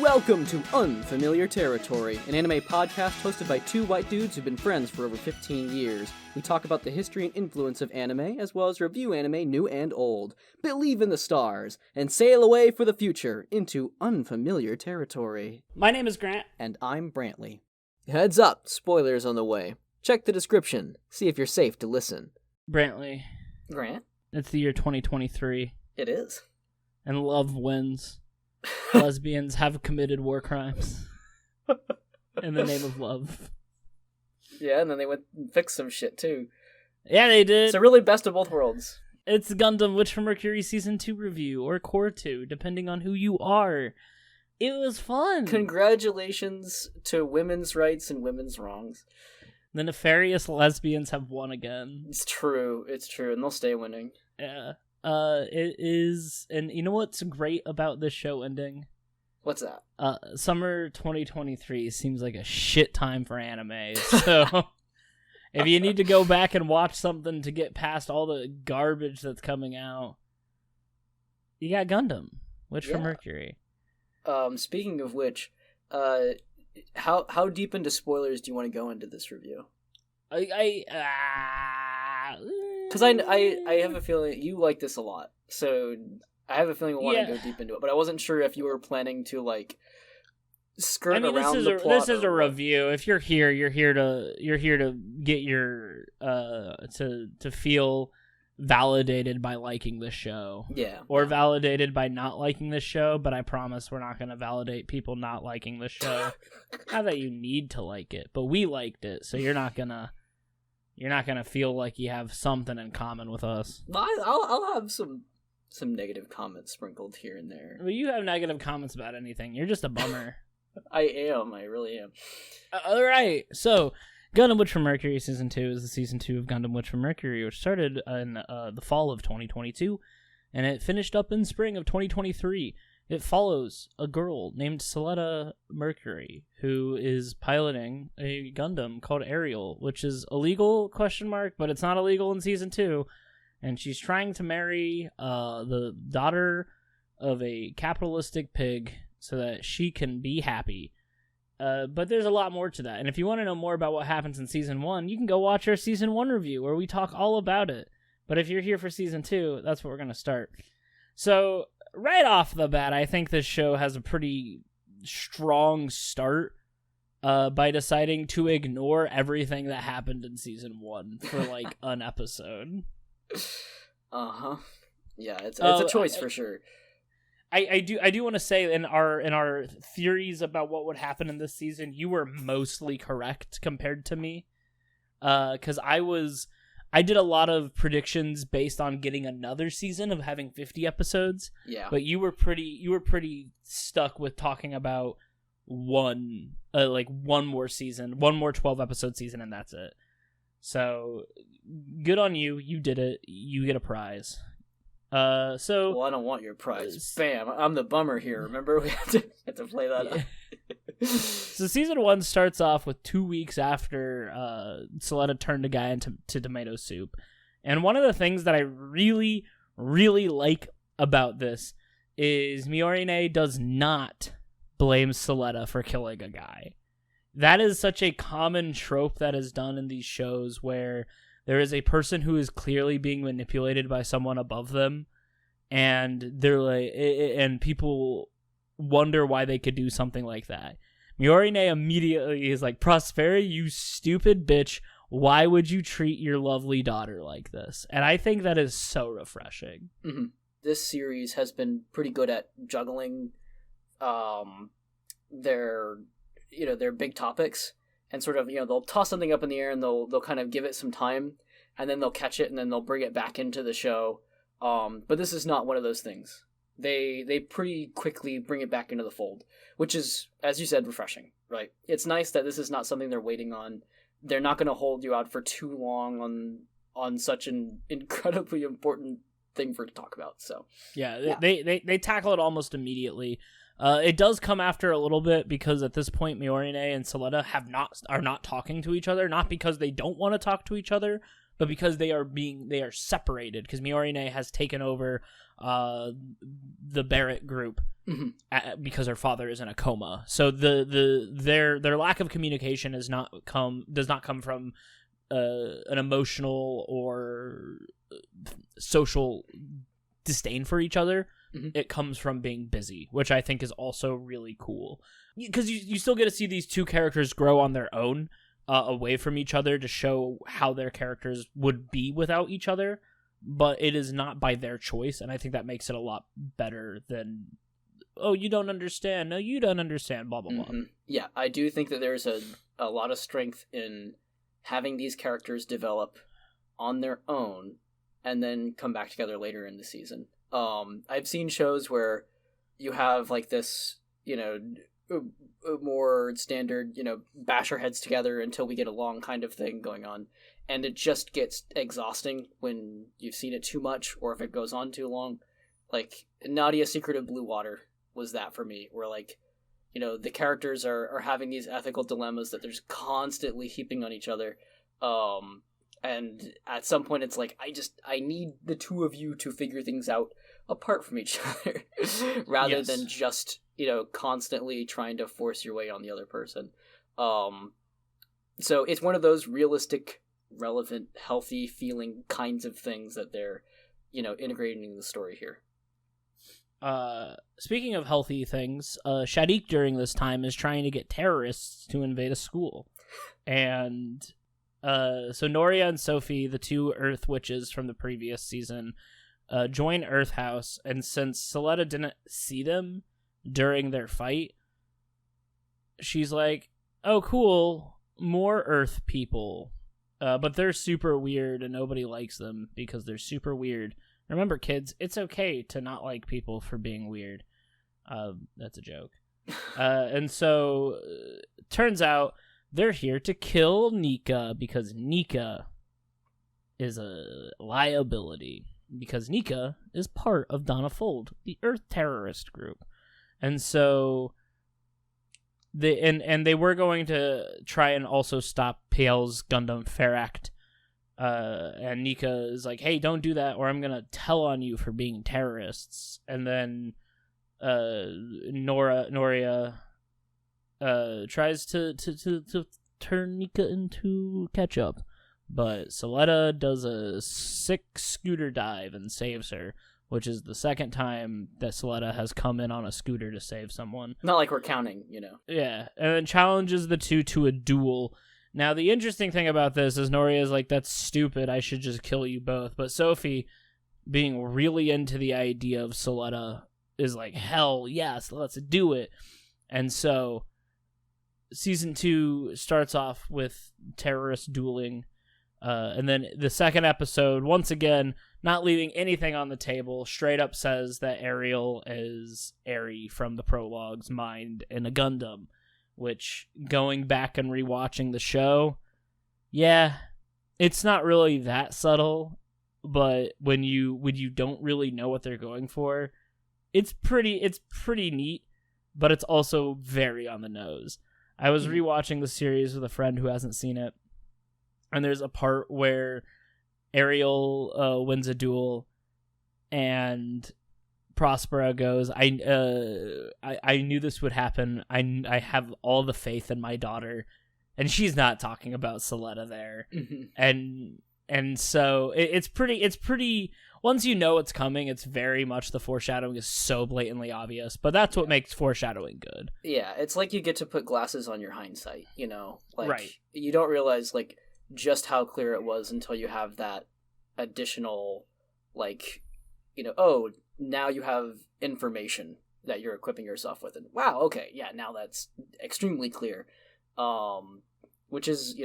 Welcome to Unfamiliar Territory, an anime podcast hosted by two white dudes who've been friends for over 15 years. We talk about the history and influence of anime, as well as review anime new and old, believe in the stars, and sail away for the future into unfamiliar territory. My name is Grant. And I'm Brantley. Heads up, spoilers on the way. Check the description, see if you're safe to listen. Brantley. Grant? It's the year 2023. It is. And love wins. Lesbians have committed war crimes in the name of love. Yeah, and then they went and fixed some shit, too. Yeah, they did. It's a really best of both worlds. It's Gundam Witch from Mercury Season 2 review, or Core 2, depending on who you are. It was fun. Congratulations to women's rights and women's wrongs. The nefarious lesbians have won again. It's true, and they'll stay winning. Yeah. It is, and you know what's great about this show ending? What's that? Summer 2023 seems like a shit time for anime, so if you need to go back and watch something to get past all the garbage that's coming out, you got Gundam, Witch from Mercury. Speaking of which, how deep into spoilers do you want to go into this review? Because I have a feeling you like this a lot, so I have a feeling we want to go deep into it. But I wasn't sure if you were planning to skirt around the plot. This is a review. If you're here, you're here to get your to feel validated by liking this show. Yeah. Or validated by not liking this show. But I promise we're not going to validate people not liking this show. Not that you need to like it, but we liked it, so you're not gonna feel like you have something in common with us. I'll have some negative comments sprinkled here and there. Well, you have negative comments about anything. You're just a bummer. I really am. All right, so Gundam Witch from Mercury Season 2 is the Season 2 of Gundam Witch from Mercury, which started in the fall of 2022, and it finished up in spring of 2023. It follows a girl named Soleta Mercury, who is piloting a Gundam called Ariel, which is illegal, but it's not illegal in Season 2. And she's trying to marry the daughter of a capitalistic pig so that she can be happy. But there's a lot more to that. And if you want to know more about what happens in Season 1, you can go watch our Season 1 review where we talk all about it. But if you're here for Season 2, that's where we're going to start. So right off the bat, I think this show has a pretty strong start by deciding to ignore everything that happened in Season 1 for an episode. Uh-huh. Yeah, it's a choice for sure. I do want to say in our theories about what would happen in this season, you were mostly correct compared to me. Because I did a lot of predictions based on getting another season of having 50 episodes. Yeah. But you were pretty stuck with talking about one more season, one more 12 episode season, and that's it. So good on you. You did it. You get a prize. Well, I don't want your prize. Bam! I'm the bummer here. Remember, we have to play that up. So season 1 starts off with 2 weeks after Soleta turned a guy into tomato soup. And one of the things that I really, really like about this is Miorine does not blame Soleta for killing a guy. That is such a common trope that is done in these shows where there is a person who is clearly being manipulated by someone above them, and they're and people wonder why they could do something like that. Miorine immediately is like, Prosperi, you stupid bitch, why would you treat your lovely daughter like this? And I think that is so refreshing. Mm-hmm. This series has been pretty good at juggling their big topics, and sort of, they'll toss something up in the air and they'll kind of give it some time, and then they'll catch it and then they'll bring it back into the show. But this is not one of those things. They pretty quickly bring it back into the fold, which is, as you said, refreshing, right? It's nice that this is not something they're waiting on. They're not going to hold you out for too long on such an incredibly important thing for to talk about. So yeah. They tackle it almost immediately. It does come after a little bit because at this point Miorine and Soleta are not talking to each other, not because they don't want to talk to each other, but because they are separated, because Miorine has taken over the Barrett group because her father is in a coma. So their lack of communication does not come from an emotional or social disdain for each other. It comes from being busy, which I think is also really cool, because you still get to see these two characters grow on their own, away from each other, to show how their characters would be without each other, but it is not by their choice, and I think that makes it a lot better than, oh, you don't understand, no, you don't understand, blah, blah, blah. Yeah, I do think that there's a lot of strength in having these characters develop on their own and then come back together later in the season. I've seen shows where you have like this, more standard, bash our heads together until we get along kind of thing going on. And it just gets exhausting when you've seen it too much, or if it goes on too long. Like, Nadia's Secret of Blue Water was that for me, where like, the characters are having these ethical dilemmas that they're just constantly heaping on each other. And at some point it's like, I need the two of you to figure things out apart from each other rather than just, constantly trying to force your way on the other person. So it's one of those realistic, relevant, healthy feeling kinds of things that they're, integrating in the story here. Speaking of healthy things, Shadiq during this time is trying to get terrorists to invade a school. And so Noria and Sophie, the two Earth witches from the previous season, join Earth House, and since Suletta didn't see them during their fight, she's like, oh cool, more Earth people, but they're super weird and nobody likes them because they're super weird. Remember, kids, it's okay to not like people for being weird. That's a joke. And so turns out they're here to kill Nika because Nika is a liability. Because Nika is part of Donna Fold, the Earth terrorist group. And so they were going to try and also stop PL's Gundam Ferract. And Nika is like, hey, don't do that or I'm going to tell on you for being terrorists. And then Noria tries to turn Nika into ketchup. But Suletta does a sick scooter dive and saves her, which is the second time that Suletta has come in on a scooter to save someone. Not like we're counting, Yeah, and then challenges the two to a duel. Now, the interesting thing about this is Noria is like, that's stupid, I should just kill you both. But Sophie, being really into the idea of Suletta, is like, hell yes, let's do it. And so, Season 2 starts off with terrorist dueling. And then the second episode, once again, not leaving anything on the table, straight up says that Ariel is Eri from the prologue's mind in a Gundam. Which, going back and rewatching the show, yeah, it's not really that subtle, but when you don't really know what they're going for, it's pretty neat, but it's also very on the nose. I was rewatching the series with a friend who hasn't seen it, and there's a part where Ariel wins a duel, and Prospera goes, I knew this would happen. I have all the faith in my daughter, and she's not talking about Suletta there. And so it's pretty. Once you know it's coming, it's very much, the foreshadowing is so blatantly obvious. But that's what makes foreshadowing good. Yeah, it's like you get to put glasses on your hindsight. Like right. You don't realize like just how clear it was until you have that additional, like, oh, now you have information that you're equipping yourself with, and wow, okay, yeah, now that's extremely clear. Which is,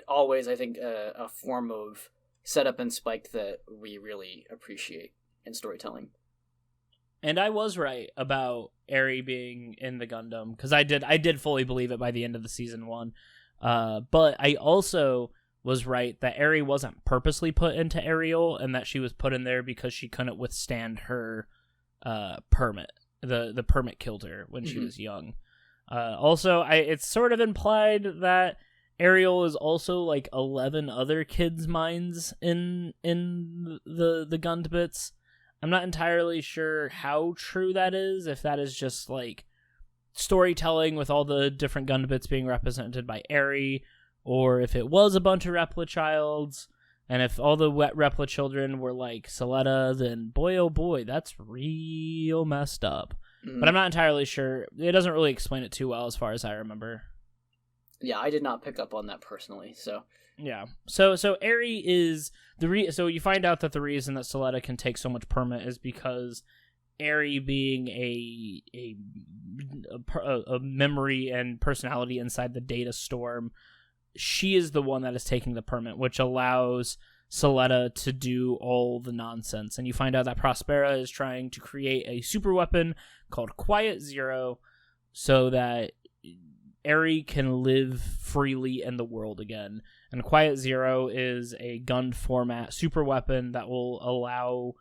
always, I think, a form of setup and spike that we really appreciate in storytelling. And I was right about Eri being in the Gundam, because I did fully believe it by the end of the season 1. But I also was right that Eri wasn't purposely put into Ariel, and that she was put in there because she couldn't withstand her permit. The permit killed her when she was young. Also, it's sort of implied that Ariel is also like 11 other kids' minds in the Gundabits. I'm not entirely sure how true that is, if that is just like storytelling with all the different Gundabits being represented by Eri, or if it was a bunch of Repla childs, and if all the Repla children were like Soletta, then boy oh boy, that's real messed up. Mm-hmm. But I'm not entirely sure. It doesn't really explain it too well as far as I remember. Yeah, I did not pick up on that personally, so... Yeah. So Eri is... So you find out that the reason that Soletta can take so much permit is because Eri, being a memory and personality inside the data storm, she is the one that is taking the permit, which allows Soletta to do all the nonsense. And you find out that Prospera is trying to create a super weapon called Quiet Zero so that Eri can live freely in the world again. And Quiet Zero is a gun format super weapon that will allow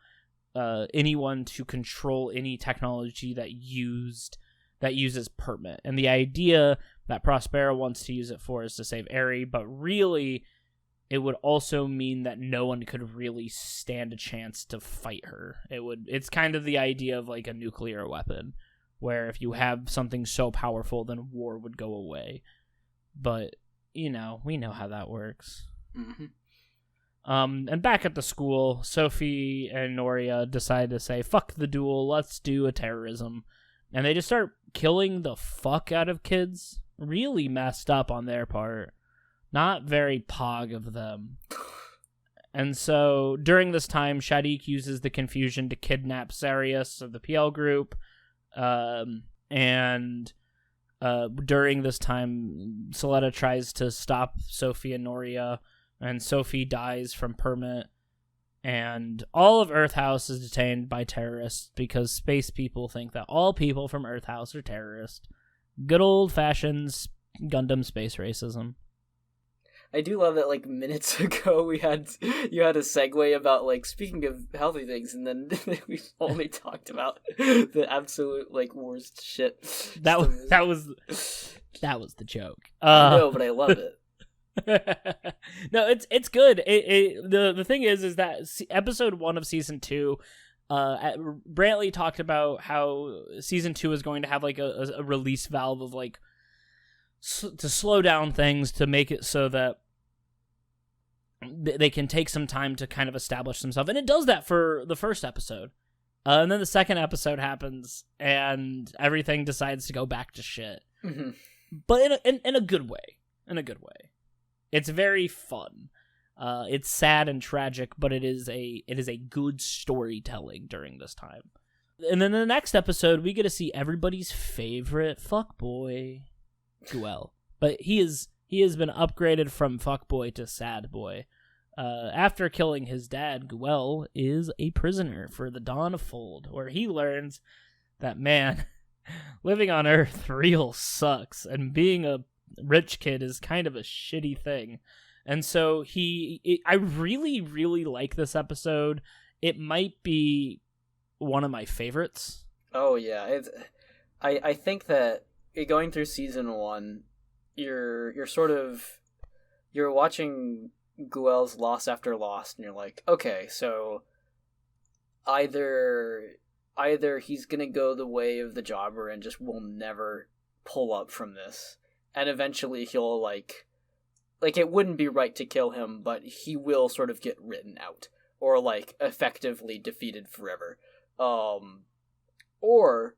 anyone to control any technology that uses permit. And the idea that Prospera wants to use it for is to save Eri, but really it would also mean that no one could really stand a chance to fight her. It's kind of the idea of like a nuclear weapon, where if you have something so powerful, then war would go away. But, we know how that works. Mm-hmm. And back at the school, Sophie and Noria decide to say, fuck the duel, let's do a terrorism. And they just start killing the fuck out of kids. Really messed up on their part. Not very pog of them. And so, during this time, Shadiq uses the confusion to kidnap Sarius of the PL group. During this time, Soletta tries to stop Sophie and Noria, and Sophie dies from permit, and all of Earth House is detained by terrorists because space people think that all people from Earth House are terrorists. Good old-fashioned Gundam space racism. I do love that, like, minutes ago you had a segue about, like, speaking of healthy things, and then we only talked about the absolute, like, worst shit. That was the joke. I know, but I love it. No, it's good. The thing is that episode 1 of season 2, Brantley talked about how season 2 is going to have like a release valve of like to slow down things, to make it so that they can take some time to kind of establish themselves, and it does that for the first episode. And then the second episode happens, and everything decides to go back to shit. Mm-hmm. But in a good way. In a good way. It's very fun. It's sad and tragic, but it is a good storytelling during this time. And then in the next episode, we get to see everybody's favorite fuckboy, Guel. But he has been upgraded from fuckboy to sad boy. After killing his dad, Guel is a prisoner for the Dawn of Fold, where he learns that, man, living on Earth real sucks, and being a rich kid is kind of a shitty thing. And so I really, really like this episode. It might be one of my favorites. Oh yeah, I think that going through season 1, you're watching Guel's loss after loss, and you're like, okay, so either he's gonna go the way of the jobber and just will never pull up from this, and eventually he'll like it wouldn't be right to kill him, but he will sort of get written out, or like effectively defeated forever, or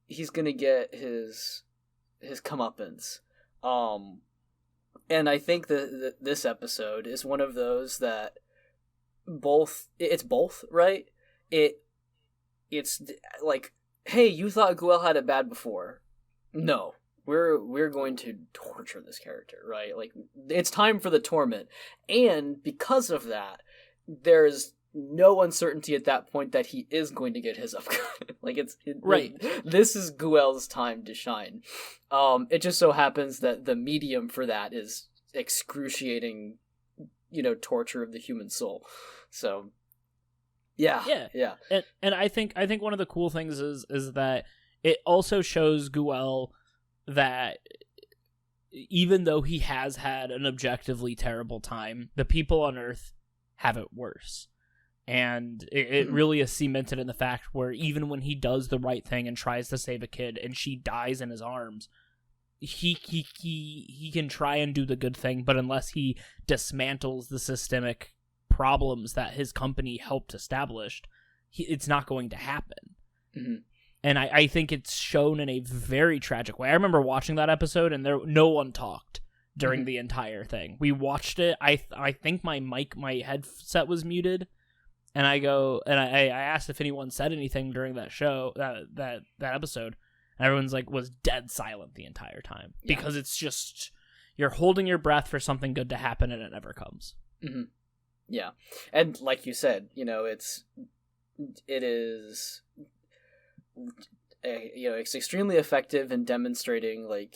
he's gonna get his comeuppance. And I think that this episode is one of those that it's both, right? It's like, hey, you thought Guel had it bad before. No, we're going to torture this character, right? Like, it's time for the torment. And because of that, there's no uncertainty at that point that he is going to get his upgrade. Right. This is Guel's time to shine. It just so happens that the medium for that is excruciating, torture of the human soul. So, yeah. And I think one of the cool things is that it also shows Guel that even though he has had an objectively terrible time, the people on Earth have it worse. And it really is cemented in the fact where even when he does the right thing and tries to save a kid and she dies in his arms, he can try and do the good thing, but unless he dismantles the systemic problems that his company helped establish, it's not going to happen. Mm-hmm. And I think it's shown in a very tragic way. I remember watching that episode and no one talked during the entire thing. We watched it. I think my headset was muted. And I asked if anyone said anything during that show, that episode, and everyone's like was dead silent the entire time because it's just you're holding your breath for something good to happen and it never comes. Mm-hmm. Yeah, and like you said, it is, it's extremely effective in demonstrating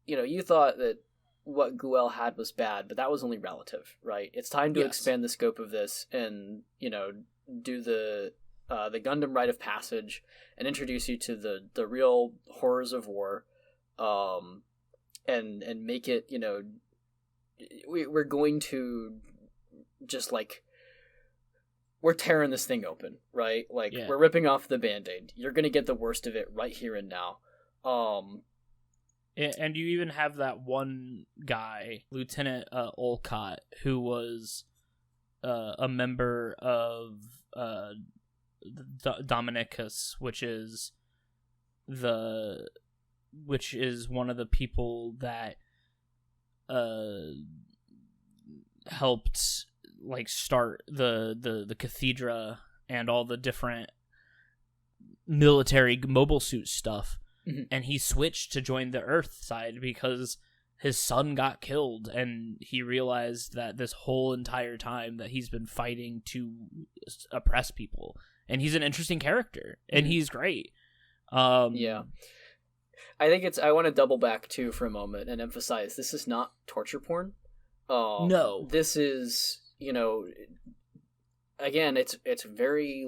you thought that what Guel had was bad, but that was only relative, right? It's time to expand the scope of this and, do the Gundam rite of passage and introduce you to the real horrors of war, and make it, we're going to just we're tearing this thing open, right? We're ripping off the Band-Aid. You're going to get the worst of it right here and now. And you even have that one guy, Lieutenant Olcott, who was a member of Dominicus, which is one of the people that helped start the cathedra and all the different military mobile suit stuff. Mm-hmm. And he switched to join the Earth side because his son got killed, and he realized that this whole entire time that he's been fighting to oppress people. And he's an interesting character, and he's great. Yeah. I think I want to double back, too, for a moment and emphasize this is not torture porn. No. This is, again, it's very,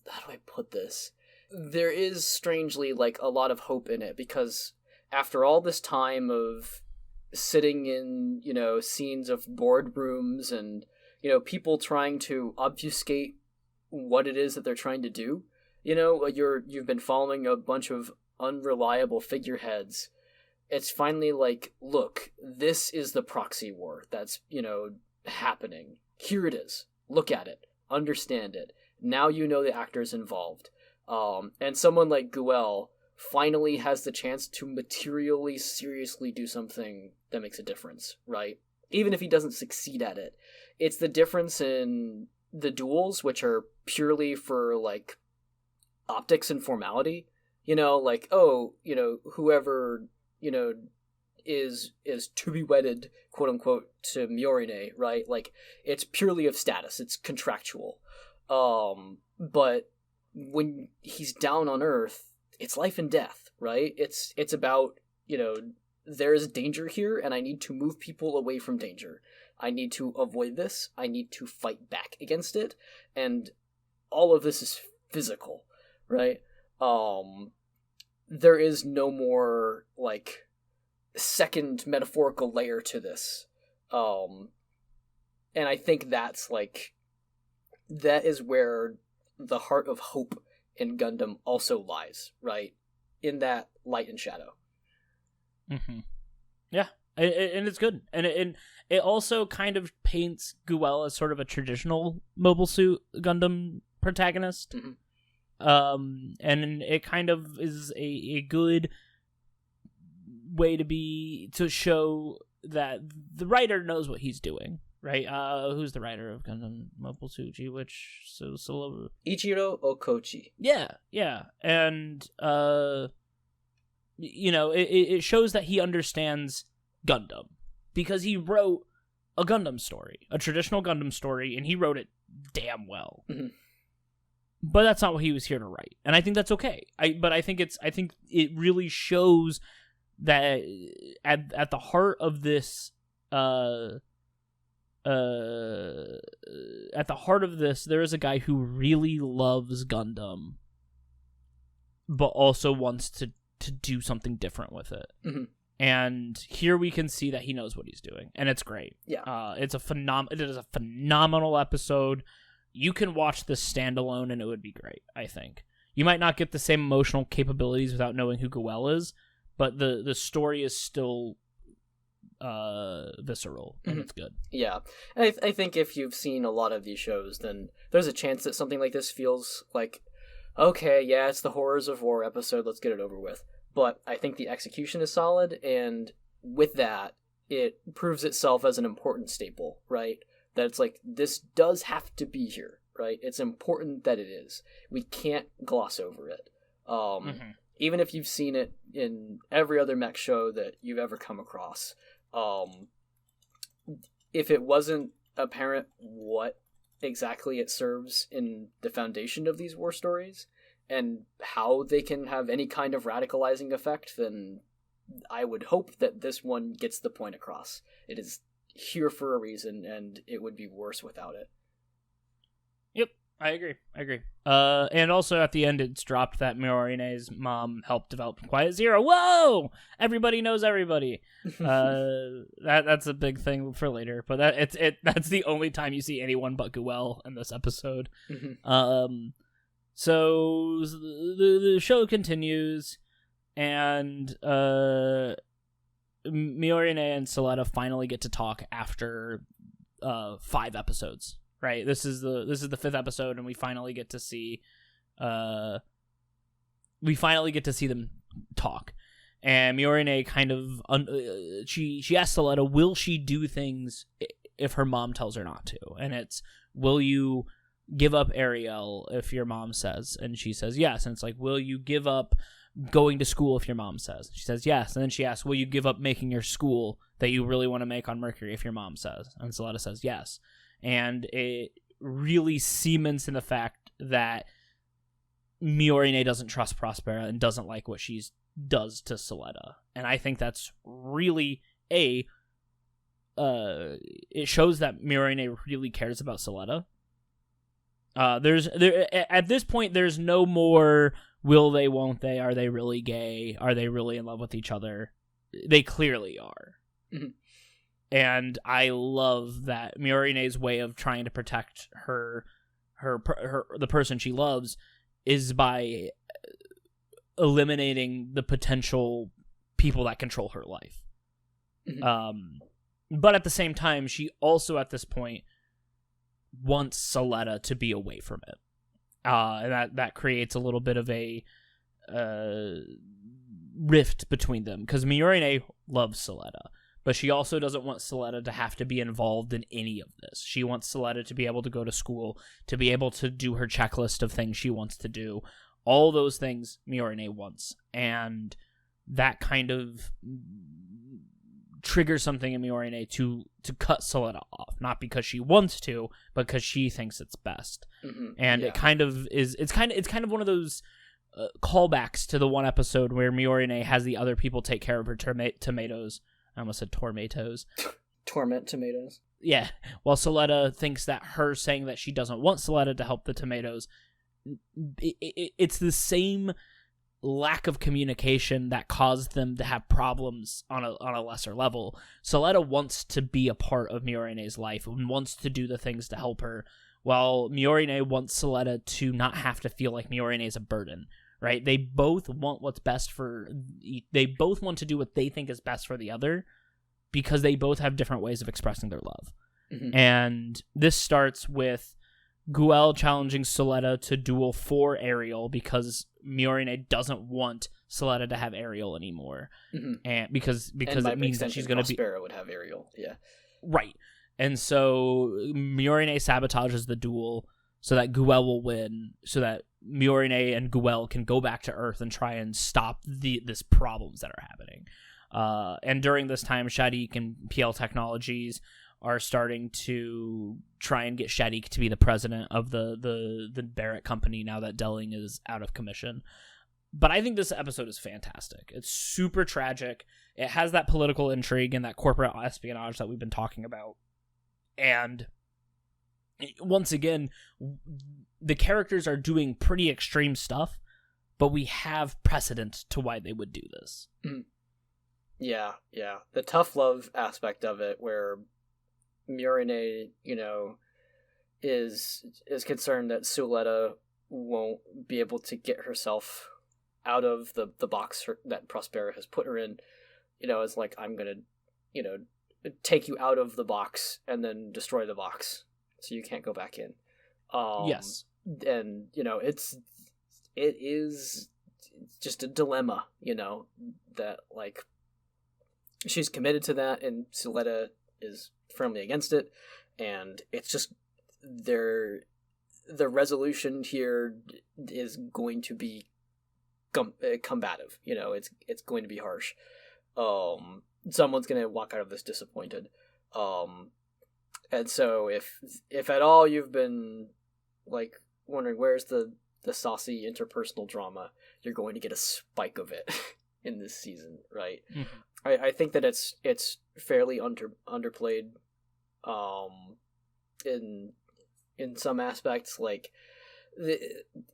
how do I put this? There is strangely a lot of hope in it, because after all this time of sitting in scenes of boardrooms and people trying to obfuscate what it is that they're trying to do, you've been following a bunch of unreliable figureheads. It's finally look, this is the proxy war that's happening. Here it is. Look at it. Understand it. Now the actors involved. And someone like Guel finally has the chance to materially, seriously do something that makes a difference, right? Even if he doesn't succeed at it. It's the difference in the duels, which are purely for, optics and formality. Whoever, is to be wedded, quote-unquote, to Miorine, right? It's purely of status. It's contractual. But when he's down on Earth, it's life and death, right? It's about, there's danger here, and I need to move people away from danger. I need to avoid this. I need to fight back against it. And all of this is physical, right? There is no more, second metaphorical layer to this. And I think that's, that is where the heart of hope in Gundam also lies, right? In that light and shadow. Mm-hmm. Yeah, and it's good. And it also kind of paints Guel as sort of a traditional Mobile Suit Gundam protagonist. Mm-hmm. And it kind of is a good way to show that the writer knows what he's doing. Right, who's the writer of Gundam Mobile Suit G, Ichiro Okochi. Yeah, and it shows that he understands Gundam, because he wrote a Gundam story, a traditional Gundam story, and he wrote it damn well. Mm-hmm. But that's not what he was here to write, and I think that's okay. I think it really shows that at the heart of this. At the heart of this, there is a guy who really loves Gundam, but also wants to do something different with it. Mm-hmm. And here we can see that he knows what he's doing, and it's great. Yeah. It is a phenomenal episode. You can watch this standalone, and it would be great, I think. You might not get the same emotional capabilities without knowing who Goel is, but the story is still visceral, and it's good. Yeah. And I think if you've seen a lot of these shows, then there's a chance that something like this feels like, okay, yeah, it's the Horrors of War episode, let's get it over with. But I think the execution is solid, and with that, it proves itself as an important staple, right? That it's like, this does have to be here, right? It's important that it is. We can't gloss over it. Even if you've seen it in every other mech show that you've ever come across, if it wasn't apparent what exactly it serves in the foundation of these war stories, and how they can have any kind of radicalizing effect, then I would hope that this one gets the point across. It is here for a reason, and it would be worse without it. Yep, I agree. And also at the end, it's dropped that Miorine's mom helped develop Quiet Zero. Whoa! Everybody knows everybody. That's a big thing for later, but that's the only time you see anyone but Goel in this episode. So the show continues, and Miorine and Suletta finally get to talk after 5 episodes. Right, this is the 5th episode, and we finally get to see them talk. And Miorine kind of she asks Suletta, will she do things if her mom tells her not to? And it's, will you give up Ariel if your mom says? And she says yes. And it's like, will you give up going to school if your mom says? She says yes. And then she asks, will you give up making your school that you really want to make on Mercury if your mom says? And Suletta says yes. And it really cements in the fact that Miorine doesn't trust Prospera and doesn't like what she does to Suletta. And I think that's really it shows that Miorine really cares about Suletta. At this point, there's no more will they, won't they, are they really gay, are they really in love with each other? They clearly are. Mm-hmm. And I love that Miorine's way of trying to protect the person she loves is by eliminating the potential people that control her life. Mm-hmm. But at the same time, she also at this point wants Suletta to be away from it. And that creates a little bit of a rift between them, because Miorine loves Suletta. But she also doesn't want Suletta to have to be involved in any of this. She wants Suletta to be able to go to school, to be able to do her checklist of things she wants to do. All those things Miorine wants. And that kind of triggers something in Miorine to cut Suletta off. Not because she wants to, but because she thinks it's best. Mm-hmm. And yeah. It's kind of one of those callbacks to the one episode where Miorine has the other people take care of her tomatoes. I almost said tormentos. Torment tomatoes. Yeah. While Suletta thinks that her saying that she doesn't want Suletta to help the tomatoes, it's the same lack of communication that caused them to have problems on a lesser level. Suletta wants to be a part of Miorine's life and wants to do the things to help her, while Miorine wants Suletta to not have to feel like Miorine is a burden. Right? They both want what's best they both want to do what they think is best for the other, because they both have different ways of expressing their love. Mm-hmm. And this starts with Goel challenging Suletta to duel for Ariel, because Miorine doesn't want Suletta to have Ariel anymore. Mm-hmm. And because it means that she's going to be... Prospera would have Ariel, yeah. Right. And so Miorine sabotages the duel so that Goel will win, so that Miorine and Goel can go back to Earth and try and stop this problems that are happening. And during this time, Shadiq and PL Technologies are starting to try and get Shadiq to be the president of the Barrett company now that Delling is out of commission. But I think this episode is fantastic. It's super tragic. It has that political intrigue and that corporate espionage that we've been talking about. And once again, the characters are doing pretty extreme stuff, but we have precedent to why they would do this. Mm. Yeah, the tough love aspect of it, where Miorine, is concerned that Suletta won't be able to get herself out of the box that Prospera has put her in. It's like, I'm gonna, take you out of the box and then destroy the box so you can't go back in. Yes. And it is just a dilemma, that, like, she's committed to that and Suletta is firmly against it, and it's just the resolution here is going to be combative. It's going to be harsh. Someone's going to walk out of this disappointed. And so if at all you've been, like, wondering where's the saucy interpersonal drama, you're going to get a spike of it in this season, right? Mm-hmm. I think that it's fairly underplayed in some aspects. Like,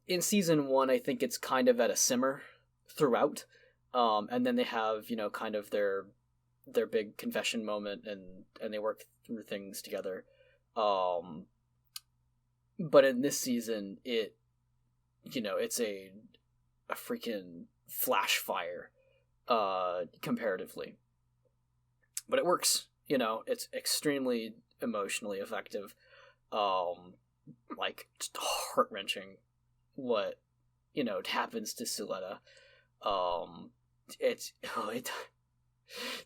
in season 1, I think it's kind of at a simmer throughout, and then they have kind of their big confession moment, and they work through things together. But in this season, it's a freaking flash fire, comparatively, but it works. It's extremely emotionally effective. Like, just heart-wrenching what happens to Suletta. It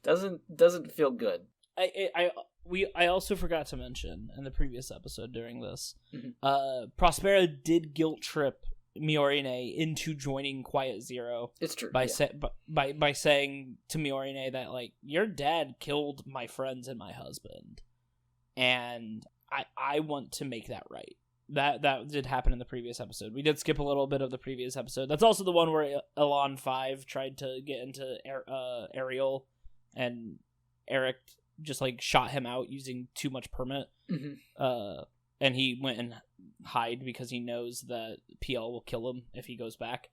doesn't feel good. I also forgot to mention in the previous episode during this, Mm-hmm. Prospera did guilt trip Miorine into joining Quiet Zero. It's true. By saying to Miorine that, like, your dad killed my friends and my husband, and I want to make that right. That did happen in the previous episode. We did skip a little bit of the previous episode. That's also the one where Elan 5 tried to get into Ariel, and Eric just, like, shot him out using too much permit. Mm-hmm. And he went and hide because he knows that PL will kill him if he goes back.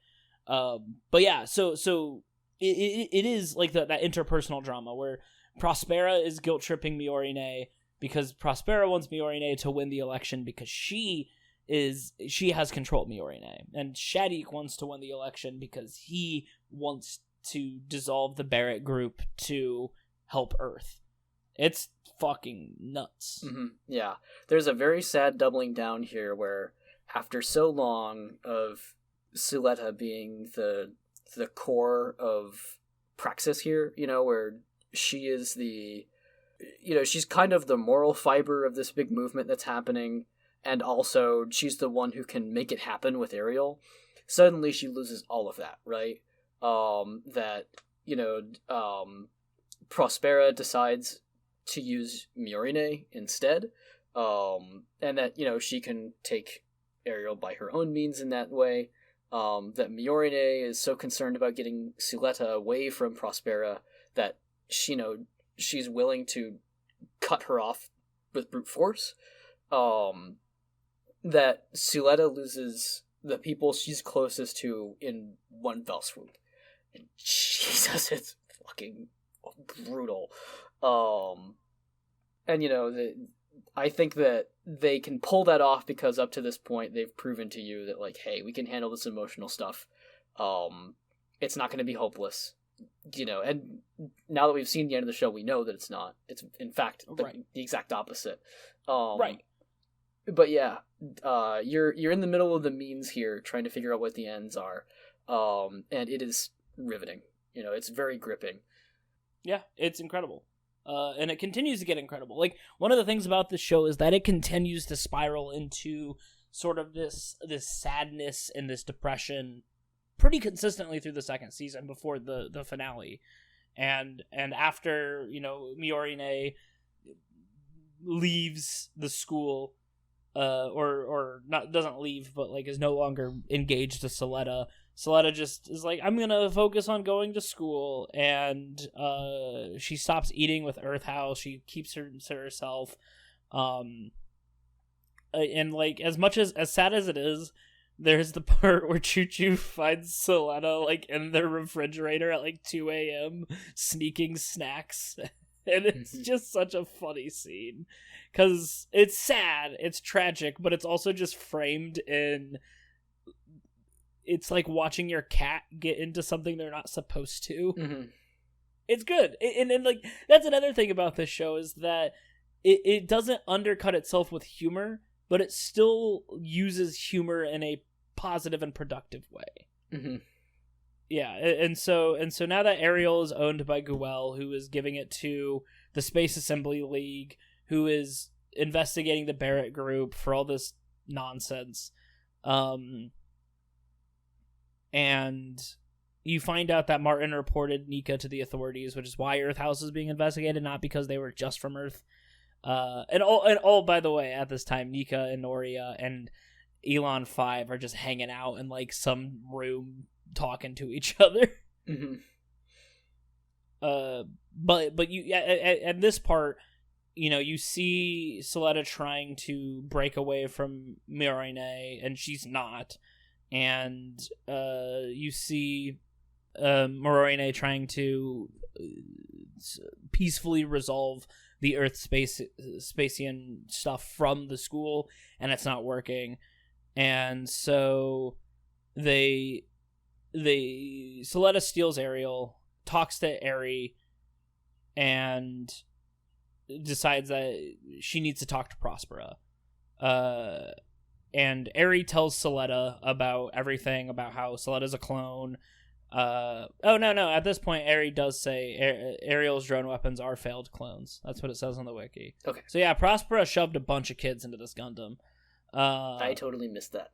But yeah, so it is like that interpersonal drama where Prospera is guilt tripping Miorine because Prospera wants Miorine to win the election because she has control of Miorine, and Shadik wants to win the election because he wants to dissolve the Barrett group to help Earth. It's fucking nuts. Mm-hmm. Yeah. There's a very sad doubling down here where, after so long of Suletta being the core of Praxis here, where she is she's kind of the moral fiber of this big movement that's happening, and also she's the one who can make it happen with Ariel. Suddenly she loses all of that, right? Prospera decides to use Miorine instead, and that she can take Ariel by her own means in that way. That Miorine is so concerned about getting Suletta away from Prospera that she's willing to cut her off with brute force. That Suletta loses the people she's closest to in one fell swoop. And Jesus, it's fucking brutal. And I think that they can pull that off because up to this point they've proven to you that, like, hey, we can handle this emotional stuff. It's not going to be hopeless. And now that we've seen the end of the show, we know that it's not. It's, in fact, the exact opposite. Right. But yeah, you're in the middle of the means here, trying to figure out what the ends are. And it is riveting. It's very gripping. Yeah, it's incredible. And it continues to get incredible. Like, one of the things about this show is that it continues to spiral into sort of this sadness and this depression pretty consistently through the second season before the finale. And after, Miorine leaves the school, or not, doesn't leave, but, like, is no longer engaged to Suletta. Suletta just is like, I'm gonna focus on going to school, and she stops eating with Earth House. She keeps her to herself, and, like, as much as sad as it is, there's the part where Choo Choo finds Soletta, like, in their refrigerator at, like, 2 a.m. sneaking snacks. And it's just such a funny scene. Because it's sad, it's tragic, but it's also just framed in... It's like watching your cat get into something they're not supposed to. Mm-hmm. It's good. And like, that's another thing about this show, is that it doesn't undercut itself with humor, but it still uses humor in a positive and productive way. Mm-hmm. Yeah, and so now that Ariel is owned by Guel, who is giving it to the Space Assembly League, who is investigating the Barrett Group for all this nonsense, and you find out that Martin reported Nika to the authorities, which is why Earth House is being investigated, not because they were just from Earth. And all, by the way, at this time, Nika and Noria and Elon 5 are just hanging out in, like, some room talking to each other. Mm-hmm. But you, at this part, you know, you see Soletta trying to break away from Mirene, and she's not. And you see Mirene trying to peacefully resolve the Earth Spacian stuff from the school, and it's not working. And so Soletta steals Ariel, talks to Eri, and decides that she needs to talk to Prospera. And Eri tells Soletta about everything, about how Soletta's a clone. At this point, Eri does say Ariel's drone weapons are failed clones. That's what it says on the wiki. Okay. So yeah, Prospera shoved a bunch of kids into this Gundam. I totally missed that.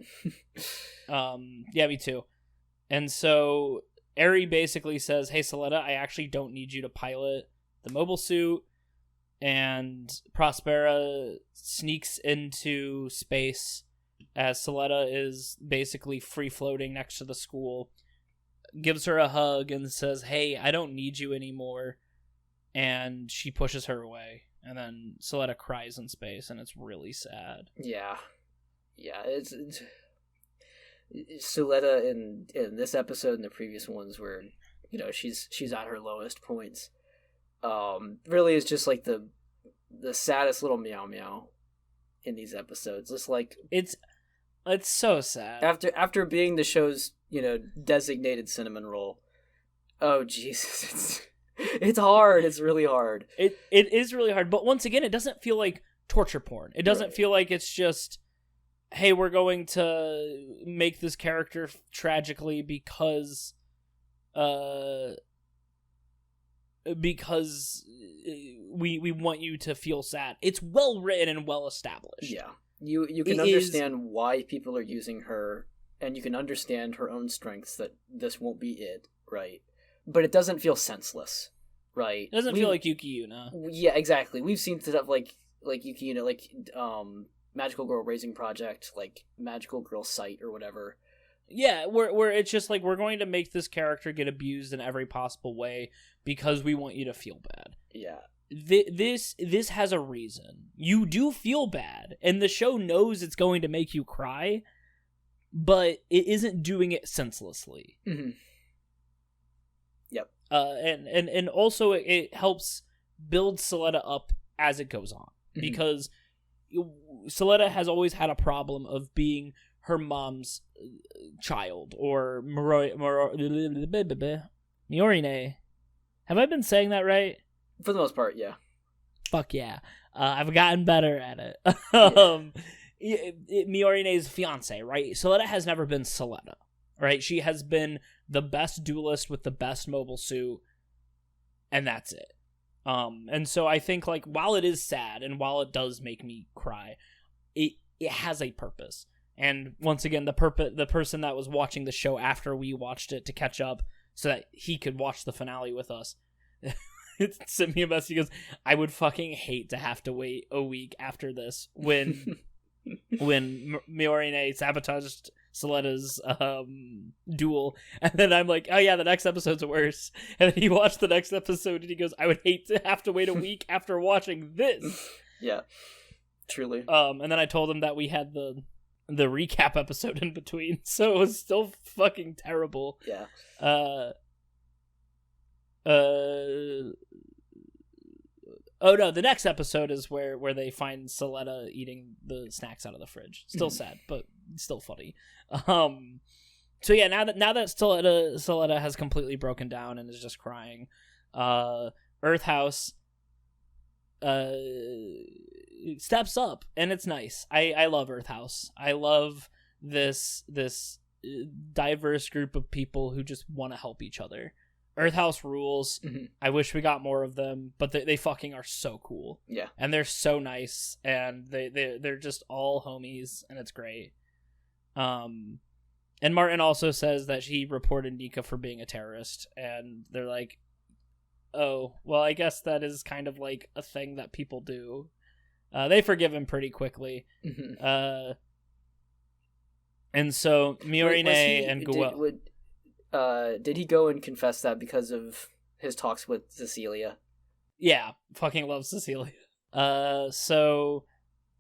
Yeah, me too. And so Eri basically says, hey, Soletta, I actually don't need you to pilot the mobile suit. And Prospera sneaks into space as Soletta is basically free-floating next to the school, gives her a hug and says, hey, I don't need you anymore. And she pushes her away. And then Soletta cries in space, and it's really sad. Yeah. Yeah, it's Soletta in this episode and the previous ones where, you know, she's at her lowest points. Really is just like the saddest little meow meow in these episodes. It's like it's so sad. After being the show's, you know, designated cinnamon roll. Oh Jesus, it's hard. It's really hard. It is really hard, but once again, it doesn't feel like torture porn. It doesn't feel like it's just, hey, we're going to make this character tragically because we want you to feel sad. It's well written and well established. Yeah. You can understand why people are using her, and you can understand her own strengths, that this won't be it, right? But it doesn't feel senseless, right? It doesn't feel like Yuki Yuna. Yeah, exactly. We've seen stuff like Yuki Yuna, like Magical Girl Raising Project, like Magical Girl Sight or whatever. Yeah, where it's just like, we're going to make this character get abused in every possible way because we want you to feel bad. Yeah. This has a reason. You do feel bad, and the show knows it's going to make you cry, but it isn't doing it senselessly. Mm-hmm. Yep. And also it helps build Soletta up as it goes on, mm-hmm. because Soletta has always had a problem of being her mom's child, or Miorine. Have I been saying that right? For the most part, yeah. Fuck yeah. I've gotten better at it. Miorine's fiance, right? Soletta has never been Soletta, right? She has been the best duelist with the best mobile suit, and that's it. And so I think, like, while it is sad and while it does make me cry, it has a purpose. And once again, the person that was watching the show after we watched it to catch up so that he could watch the finale with us, sent me a message. He goes, I would fucking hate to have to wait a week after this when Miorine sabotaged Soletta's duel. And then I'm like, oh yeah, the next episode's worse. And then he watched the next episode and he goes, I would hate to have to wait a week after watching this. Yeah, truly. And then I told him that we had the the recap episode in between, so it was still fucking terrible. Yeah. Oh no, the next episode is where they find Soletta eating the snacks out of the fridge. Still sad, but still funny. So yeah, now that Soletta has completely broken down and is just crying, Earth House steps up, and it's nice. I love Earth House. I love this diverse group of people who just want to help each other. Earth House rules. I wish we got more of them, but they fucking are so cool. Yeah. And they're so nice, and they're just all homies, and it's great. And Martin also says that he reported Nika for being a terrorist, and they're like, oh, well, I guess that is kind of like a thing that people do. They forgive him pretty quickly. And so Miorine and Guel... Did he go and confess that because of his talks with Cecilia? Yeah, fucking love Cecilia. So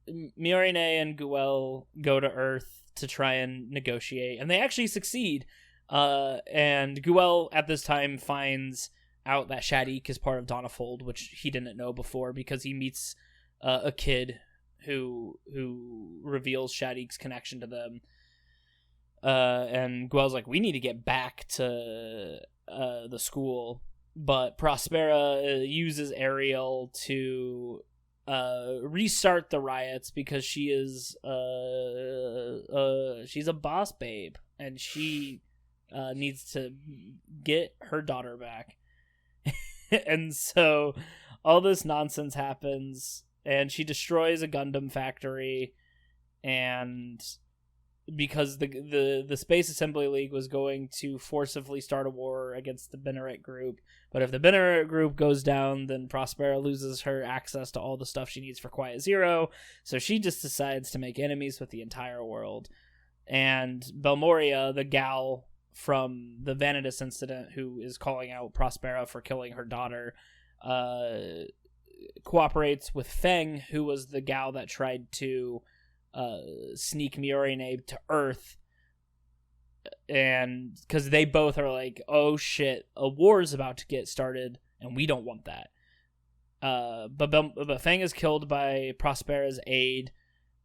Miorine and Guel go to Earth to try and negotiate, and they actually succeed. And Guel at this time finds out that Shadiq is part of Donafold, which he didn't know before, because he meets a kid who reveals Shadiq's connection to them. And Guel's like, we need to get back to the school, but Prospera uses Ariel to restart the riots because she's a boss babe, and she needs to get her daughter back. And so all this nonsense happens, and she destroys a Gundam factory, and because the Space Assembly League was going to forcibly start a war against the Benerit group. But if the Benerit group goes down, then Prospera loses her access to all the stuff she needs for Quiet Zero. So she just decides to make enemies with the entire world. And Belmoria, the gal from the Vanitas incident who is calling out Prospera for killing her daughter, cooperates with Feng, who was the gal that tried to sneak Miorine to Earth, and because they both are like, oh shit, a war is about to get started and we don't want that. But Feng is killed by Prospera's aid,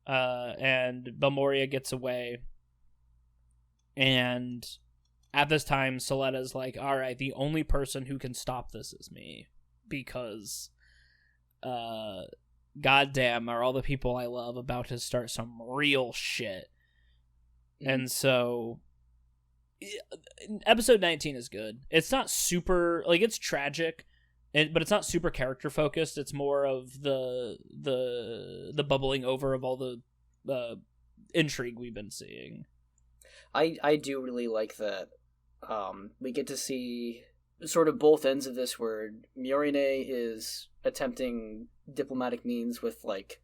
and Belmoria gets away, and at this time Soletta's like, alright, the only person who can stop this is me, because goddamn, are all the people I love about to start some real shit. And so episode 19 is good. It's not super, like, it's tragic, but it's not super character focused. It's more of the bubbling over of all the intrigue we've been seeing. I do really like that. We get to see sort of both ends of this, where Miorine is attempting diplomatic means with, like,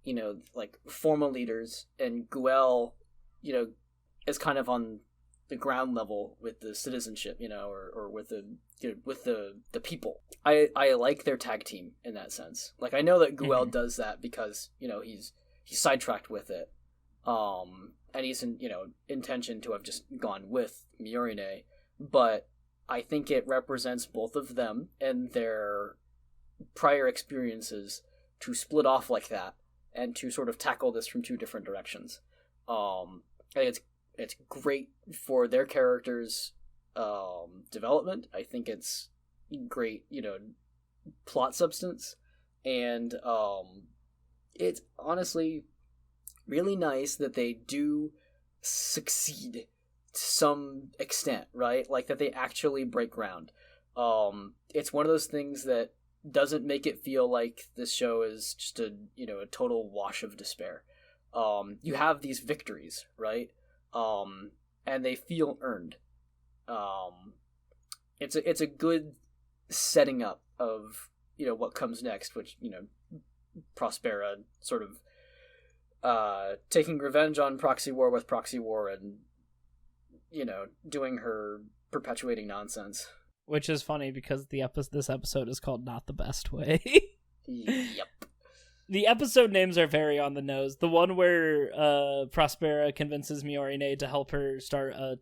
you know, like formal leaders, and Guel, you know, is kind of on the ground level with the citizenship, you know, or with the, you know, with the people. I like their tag team in that sense. Like, I know that Guel does that because, you know, he's sidetracked with it, and he's in, you know, intention to have just gone with Miorine, but I think it represents both of them and their prior experiences to split off like that and to sort of tackle this from two different directions. I think it's great for their characters' development. I think it's great, you know, plot substance, and it's honestly really nice that they do succeed to some extent, right? Like, that they actually break ground. It's one of those things that doesn't make it feel like this show is just a, you know, a total wash of despair. You have these victories, right? And they feel earned. It's a good setting up of, you know, what comes next, which, you know, Prospera sort of taking revenge on Proxy War with Proxy War, and, you know, doing her perpetuating nonsense. Which is funny because this episode is called Not the Best Way. Yep. The episode names are very on the nose. The one where Prospera convinces Miorine to help her start a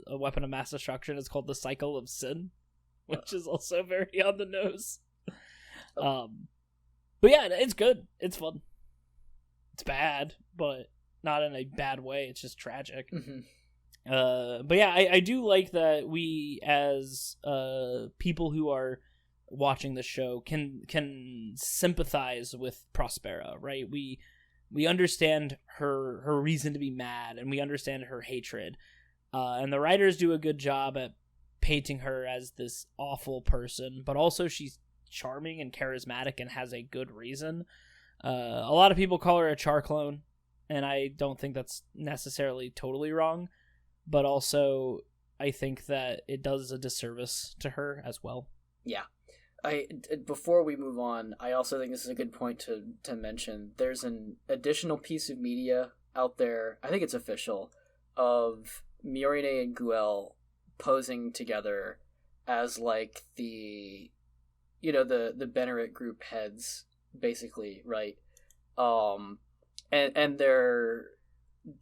weapon of mass destruction is called the Cycle of Sin, which is also very on the nose. But yeah, it's good. It's fun. It's bad, but not in a bad way. It's just tragic. But yeah, I do like that we, as people who are watching the show, can sympathize with Prospera, right? We understand her reason to be mad, and we understand her hatred. And the writers do a good job at painting her as this awful person, but also she's charming and charismatic and has a good reason. A lot of people call her a char clone, and I don't think that's necessarily totally wrong, but also I think that it does a disservice to her as well. Yeah. Before we move on, I also think this is a good point to mention. There's an additional piece of media out there, I think it's official, of Miorine and Guel posing together as like the Benerit group heads, basically, right? And they're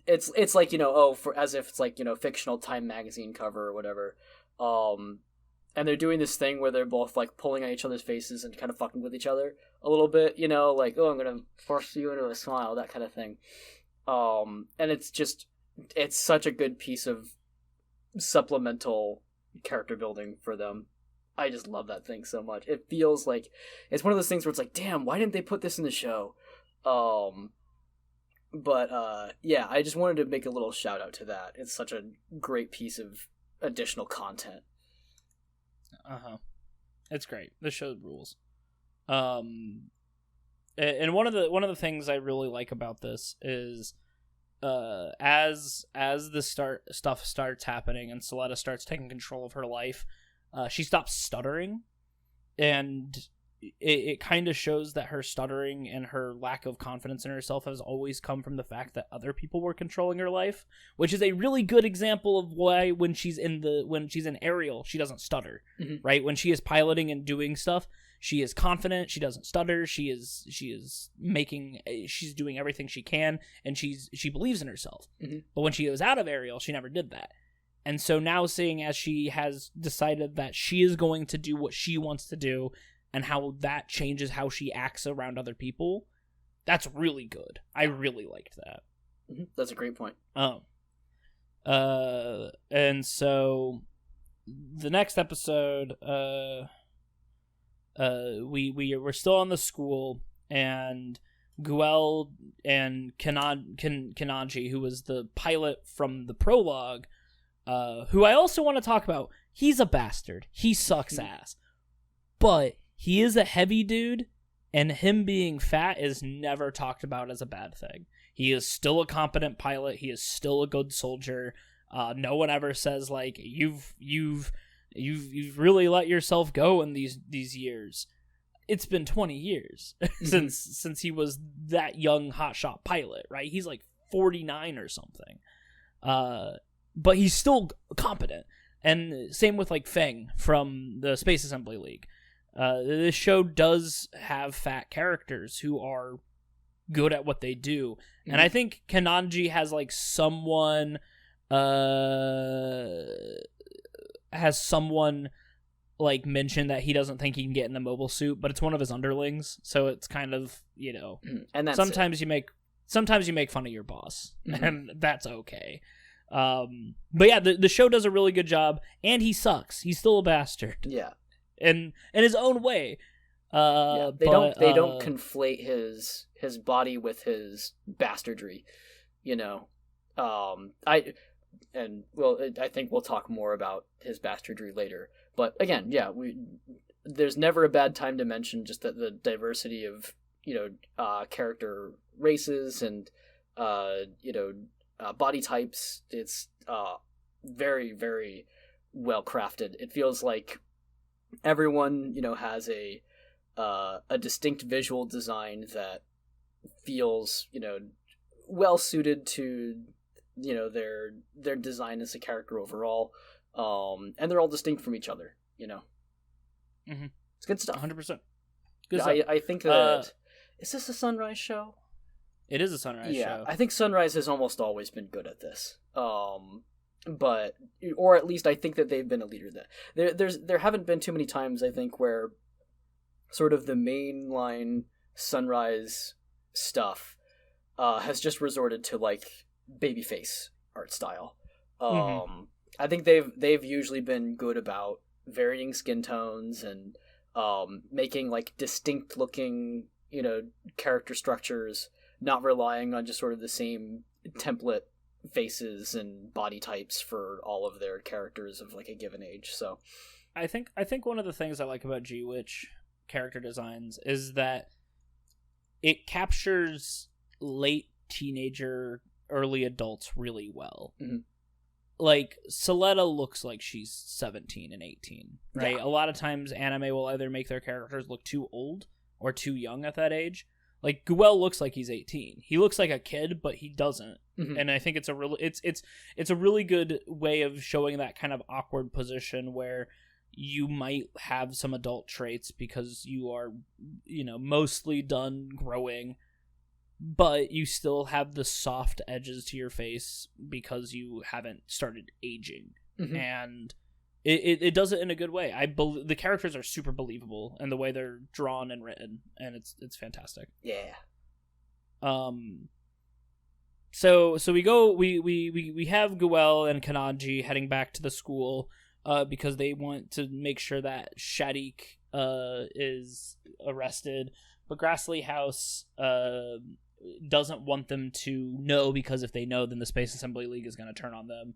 it's like, as if it's like, fictional Time magazine cover or whatever. And they're doing this thing where they're both like pulling on each other's faces and kind of fucking with each other a little bit, like, oh, I'm gonna force you into a smile, that kind of thing. And it's such a good piece of supplemental character building for them. I just love that thing so much. It feels like it's one of those things where it's like, damn, why didn't they put this in the show? But yeah, I just wanted to make a little shout out to that. It's such a great piece of additional content. It's great. The show rules. And one of the things I really like about this is as the stuff starts happening and Suletta starts taking control of her life, she stops stuttering, and it kind of shows that her stuttering and her lack of confidence in herself has always come from the fact that other people were controlling her life, which is a really good example of why when she's in Ariel, she doesn't stutter, right? When she is piloting and doing stuff, she is confident, she doesn't stutter, she's doing everything she can, and she believes in herself. But when she was out of Ariel, she never did that. And so now, seeing as she has decided that she is going to do what she wants to do, and how that changes how she acts around other people, that's really good. I really liked that. That's a great point. And so the next episode, we're still on the school, and Guel and Kanaji, who was the pilot from the prologue, who I also want to talk about. He's a bastard. He sucks ass. But he is a heavy dude, and him being fat is never talked about as a bad thing. He is still a competent pilot. He is still a good soldier. No one ever says like you've really let yourself go in these years. It's been 20 years since he was that young hotshot pilot, right? He's like 49 or something. But he's still competent. And same with like Feng from the Space Assembly League. This show does have fat characters who are good at what they do. And I think Kananji has like someone like mention that he doesn't think he can get in the mobile suit, but it's one of his underlings, so it's kind of, and that's sometimes you make fun of your boss, and that's okay. But yeah, the show does a really good job, and he sucks. He's still a bastard. Yeah. In his own way. They don't conflate his body with his bastardry, I think we'll talk more about his bastardry later. But again, yeah, there's never a bad time to mention just that the diversity of character races and body types. It's very, very well crafted. It feels like everyone has a distinct visual design that feels well suited to their design as a character overall, and they're all distinct from each other. It's good stuff. 100%. Good stuff. I think that Is this a Sunrise show? It is a Sunrise show. I think Sunrise has almost always been good at this. But or at least I think that they've been a leader. That there haven't been too many times, I think, where sort of the mainline Sunrise stuff has just resorted to like babyface art style. I think they've usually been good about varying skin tones and making like distinct looking, character structures, not relying on just sort of the same template faces and body types for all of their characters of like a given age. So I think one of the things I like about G-Witch character designs is that it captures late teenager, early adults really well. Like, Soletta looks like she's 17 and 18, right? Yeah. A lot of times anime will either make their characters look too old or too young at that age. Like, Guel looks like he's 18. He looks like a kid, but he doesn't. And I think it's a really good way of showing that kind of awkward position where you might have some adult traits because you are, mostly done growing, but you still have the soft edges to your face because you haven't started aging. And it does it in a good way. The characters are super believable and the way they're drawn and written, and it's fantastic. Yeah. So we have Guel and Kananji heading back to the school because they want to make sure that Shadiq is arrested, but Grassley House doesn't want them to know, because if they know, then the Space Assembly League is going to turn on them.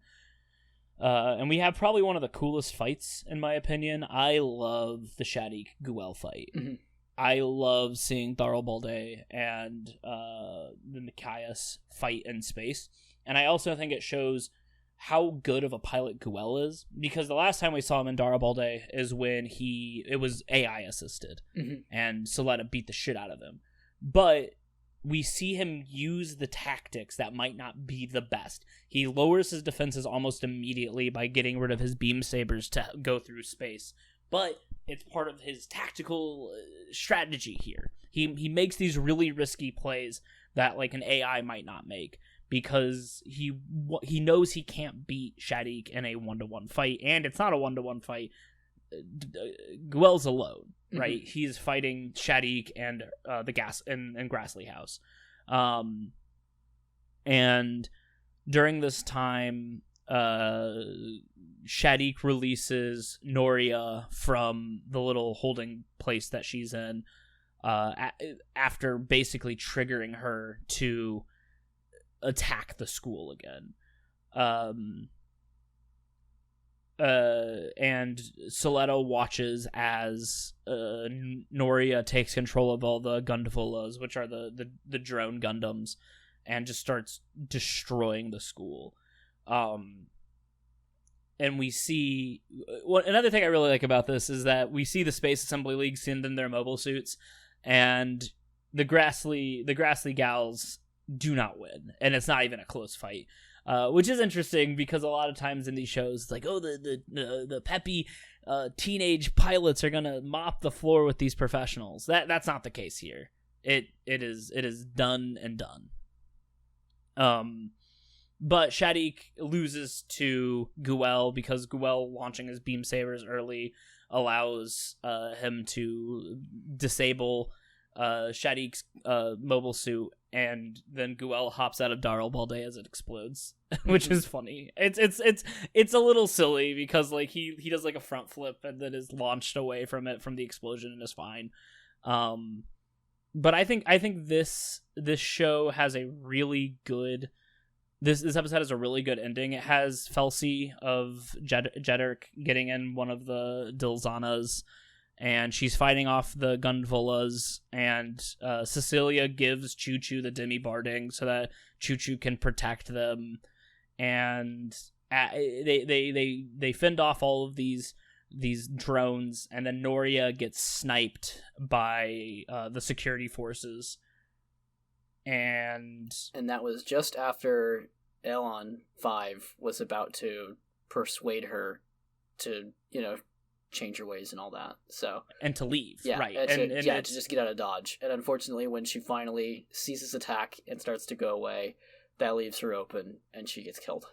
And we have probably one of the coolest fights, in my opinion. I love the Shadiq Guel fight. I love seeing Darl Balde and the Nikias fight in space. And I also think it shows how good of a pilot Guel is, because the last time we saw him in Darl Balde is when it was AI assisted, and Soletta beat the shit out of him. But we see him use the tactics that might not be the best. He lowers his defenses almost immediately by getting rid of his beam sabers to go through space. But it's part of his tactical strategy here. He makes these really risky plays that like an AI might not make, because he knows he can't beat Shadiq in a 1-to-1 fight, and it's not a 1-to-1 fight. Guel's alone, right? He's fighting Shadiq and the Geass and Grassley House, and during this time, Shadiq releases Noria from the little holding place that she's in, after basically triggering her to attack the school again. And Soletta watches as Noria takes control of all the Gundvolas, which are the drone Gundams, and just starts destroying the school. And we see another thing I really like about this is that we see the Space Assembly League send in their mobile suits, and the Grassley gals do not win, and it's not even a close fight. Which is interesting, because a lot of times in these shows, it's like, oh, the peppy teenage pilots are gonna mop the floor with these professionals. That's not the case here. It is done and done. But Shadiq loses to Guel because Guel launching his beam sabers early allows him to disable Shadiq's mobile suit, and then Guel hops out of Darl Balde as it explodes, which is funny. It's a little silly because like he does like a front flip and then is launched away from the explosion and is fine. But I think this show has a really good. This episode has a really good ending. It has Felsi of Jeddirk getting in one of the Dilzanas, and she's fighting off the Gundvolas, and Cecilia gives Choo Choo the Demi Barding so that Choo Choo can protect them, and they fend off all of these drones, and then Noria gets sniped by the security forces. And that was just after Elon 5 was about to persuade her to, change her ways and all that. So and to leave, yeah, right? To just get out of Dodge. And unfortunately, when she finally ceases attack and starts to go away, that leaves her open, and she gets killed.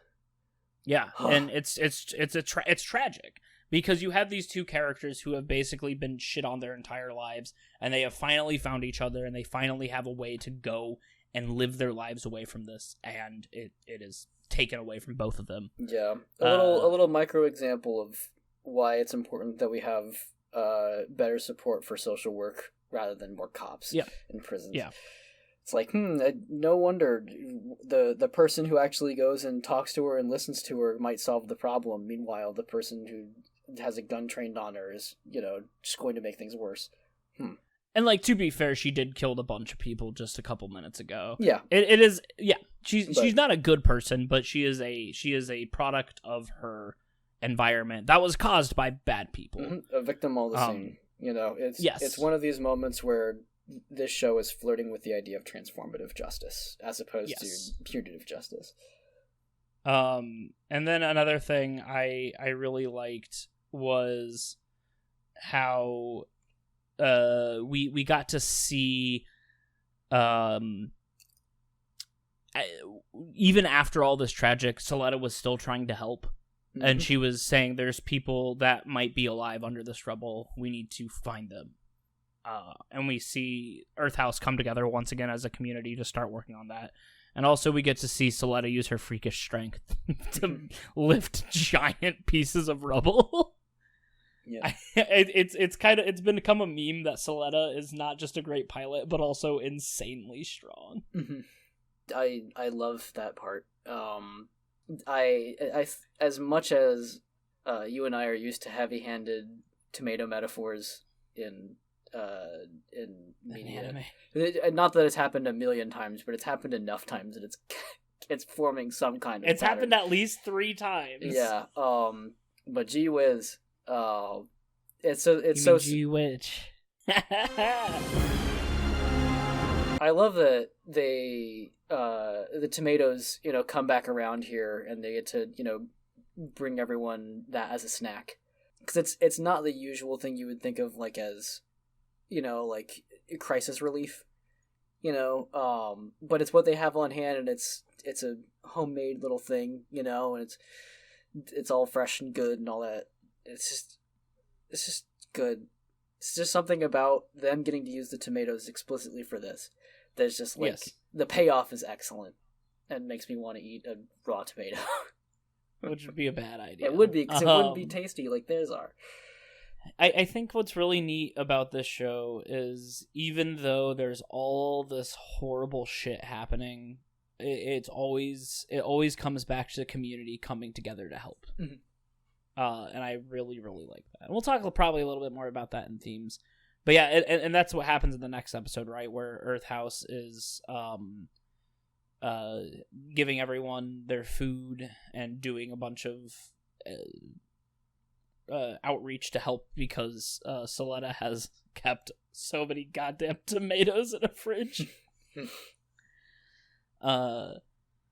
Yeah, and it's tragic because you have these two characters who have basically been shit on their entire lives, and they have finally found each other, and they finally have a way to go and live their lives away from this, and it is taken away from both of them. Yeah, a little micro example of why it's important that we have better support for social work rather than more cops in prisons. Yeah. It's like, no wonder the person who actually goes and talks to her and listens to her might solve the problem. Meanwhile, the person who has a gun trained on her is, just going to make things worse. And, like, to be fair, she did kill a bunch of people just a couple minutes ago. Yeah. It is, yeah. She's not a good person, but she is a product of her environment that was caused by bad people. Mm-hmm. A victim all the same. It's one of these moments where this show is flirting with the idea of transformative justice as opposed to punitive justice. And then another thing I really liked was how we got to see even after all this tragic, Suletta was still trying to help. Mm-hmm. And she was saying there's people that might be alive under this rubble. We need to find them. And we see Earthhouse come together once again as a community to start working on that. And also we get to see Suletta use her freakish strength to lift giant pieces of rubble. Yeah. It's become a meme that Suletta is not just a great pilot, but also insanely strong. Mm-hmm. I love that part. I as much as you and I are used to heavy-handed tomato metaphors in media. Not that it's happened a million times, but it's happened enough times that it's forming some kind of. It's pattern. Happened at least 3 times. Yeah. But gee whiz, it's so gee whiz. I love that they the tomatoes come back around here and they get to bring everyone that as a snack, because it's not the usual thing you would think of like as like crisis relief, but it's what they have on hand, and it's a homemade little thing, and it's all fresh and good and all that. It's just good. It's just something about them getting to use the tomatoes explicitly for this. There's just like the payoff is excellent and makes me want to eat a raw tomato. Which would be a bad idea. It would be, because it wouldn't be tasty like theirs are. I think what's really neat about this show is even though there's all this horrible shit happening, it always comes back to the community coming together to help. Mm-hmm. And I really, really like that. And we'll talk probably a little bit more about that in themes. But yeah, and that's what happens in the next episode, right? Where Earthhouse is giving everyone their food and doing a bunch of outreach to help because Suletta has kept so many goddamn tomatoes in a fridge.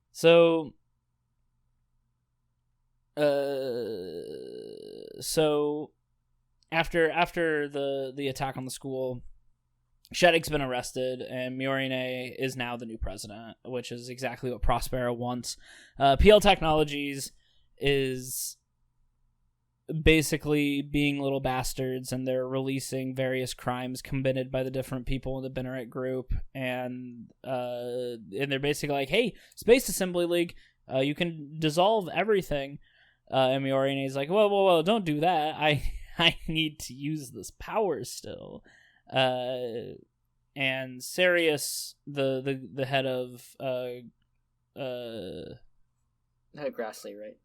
So after the attack on the school, Sheddick's been arrested, and Miorine is now the new president, which is exactly what Prospera wants. PL Technologies is basically being little bastards, and they're releasing various crimes committed by the different people in the Benneret group, and they're basically like, hey, Space Assembly League, you can dissolve everything. And Miorine is like, whoa, don't do that. I need to use this power still. And Sirius, the head of head of Grassley, right?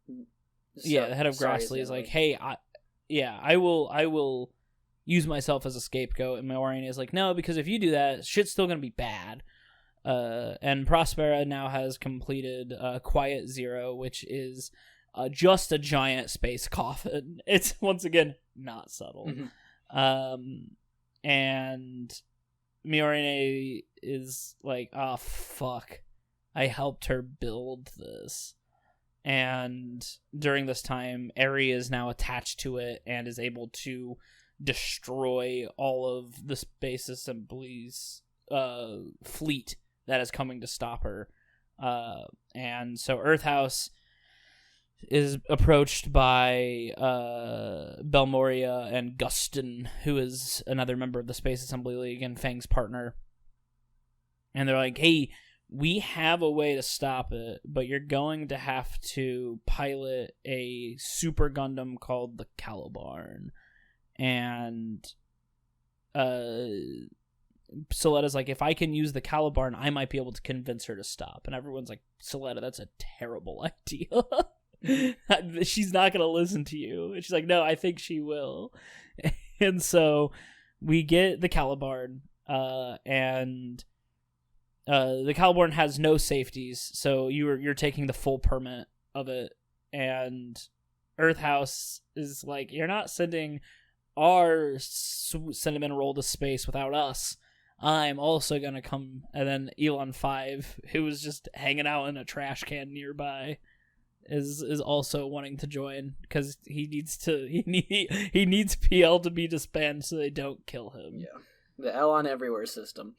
The head of Grassley is like, hey, I will use myself as a scapegoat. And Miorine is like, no, because if you do that, shit's still gonna be bad. And Prospera now has completed Quiet Zero, which is just a giant space coffin. It's once again not subtle. Mm-hmm. And Miorine is like, oh fuck, I helped her build this. And during this time, Eri is now attached to it and is able to destroy all of the Space Assembly's fleet that is coming to stop her. And so Earthhouse is approached by Belmoria and Gustin, who is another member of the Space Assembly League and Fang's partner. And they're like, hey, we have a way to stop it, but you're going to have to pilot a Super Gundam called the Calibarn. And Soletta's like, if I can use the Calibarn, I might be able to convince her to stop. And everyone's like, Soletta, that's a terrible idea. She's not going to listen to you. And she's like, no, I think she will. And so we get the Calibarn, and the Calibarn has no safeties, so you're taking the full permit of it. And Earthhouse is like, you're not sending our cinnamon roll to space without us. I'm also going to come. And then Elon 5, who was just hanging out in a trash can nearby, is also wanting to join because he needs PL to be disbanded so they don't kill him. Yeah, the L on everywhere system.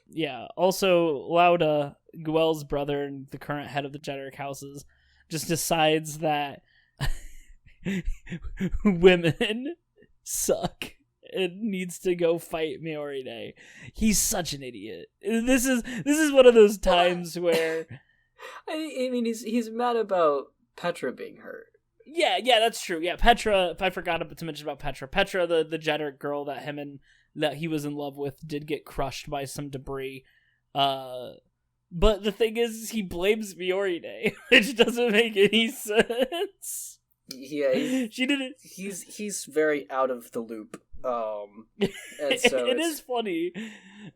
Yeah. Also, Lauda, Guel's brother and the current head of the Jedrick houses, just decides that women suck and needs to go fight Miorine. He's such an idiot. This is one of those times where I mean, he's mad about Petra being hurt. Yeah, that's true. Yeah, Petra. I forgot to mention about Petra. Petra, the Jedrick girl that he was in love with, did get crushed by some debris. But the thing is, he blames Miorine, which doesn't make any sense. Yeah, she didn't. He's very out of the loop. And so it is funny,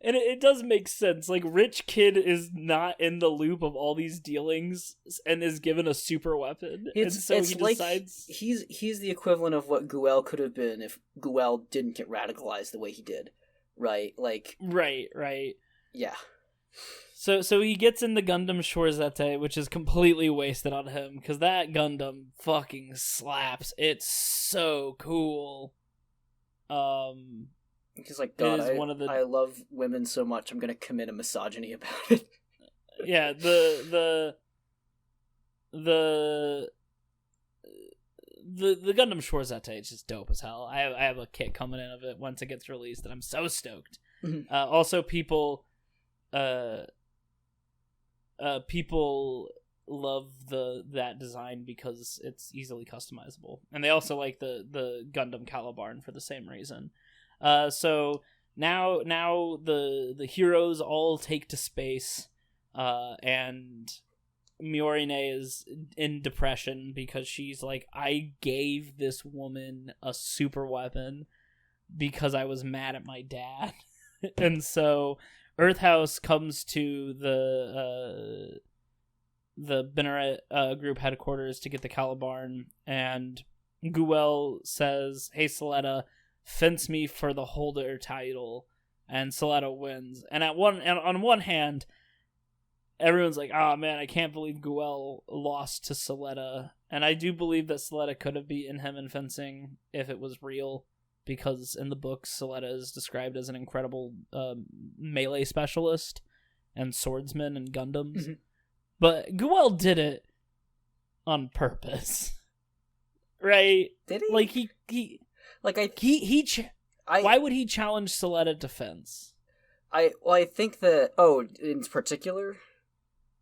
and it does make sense. Like, rich kid is not in the loop of all these dealings and is given a super weapon, and so he decides he's the equivalent of what Guel could have been if Guel didn't get radicalized the way he did, right? Like, right, yeah. So he gets in the Gundam Shorzete, which is completely wasted on him because that Gundam fucking slaps. It's so cool. He's like, God, I love women so much, I'm gonna commit a misogyny about it. Yeah, the Gundam Shorzete is just dope as hell. I have a kit coming in of it once it gets released, and I'm so stoked. Mm-hmm. Also, people love that design because it's easily customizable, and they also like the Gundam Calibarn for the same reason. So now the heroes all take to space, and Miorine is in depression because she's like, I gave this woman a super weapon because I was mad at my dad. And so Earthhouse comes to the Benneret group headquarters to get the Calibarn, and Guel says, hey, Soletta, fence me for the holder title, and Soletta wins. And on one hand, everyone's like, oh man, I can't believe Guel lost to Soletta. And I do believe that Soletta could have beaten him in fencing if it was real, because in the books, Soletta is described as an incredible melee specialist and swordsman and Gundams. Mm-hmm. But Guel did it on purpose, right? Did he? Like why would he challenge Soletta to fence? I think that in particular.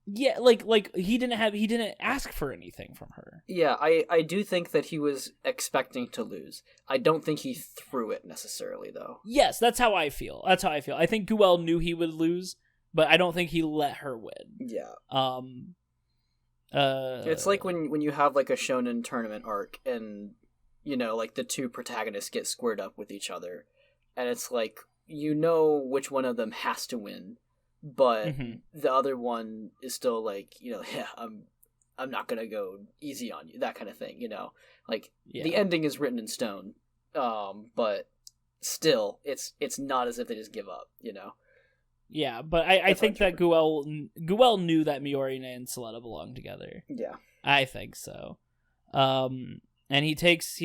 Yeah, like he didn't ask for anything from her. Yeah, I do think that he was expecting to lose. I don't think he threw it necessarily, though. Yes, that's how I feel. I think Guel knew he would lose, but I don't think he let her win. Yeah. It's like when you have like a shonen tournament arc, and like the two protagonists get squared up with each other, and it's like which one of them has to win. But the other one is still like, yeah, I'm not gonna go easy on you, that kind of thing, like the ending is written in stone, but still it's not as if they just give up, Yeah, but I think that Guel knew that Miorine and Soletta belonged together. Yeah, I think so. And he takes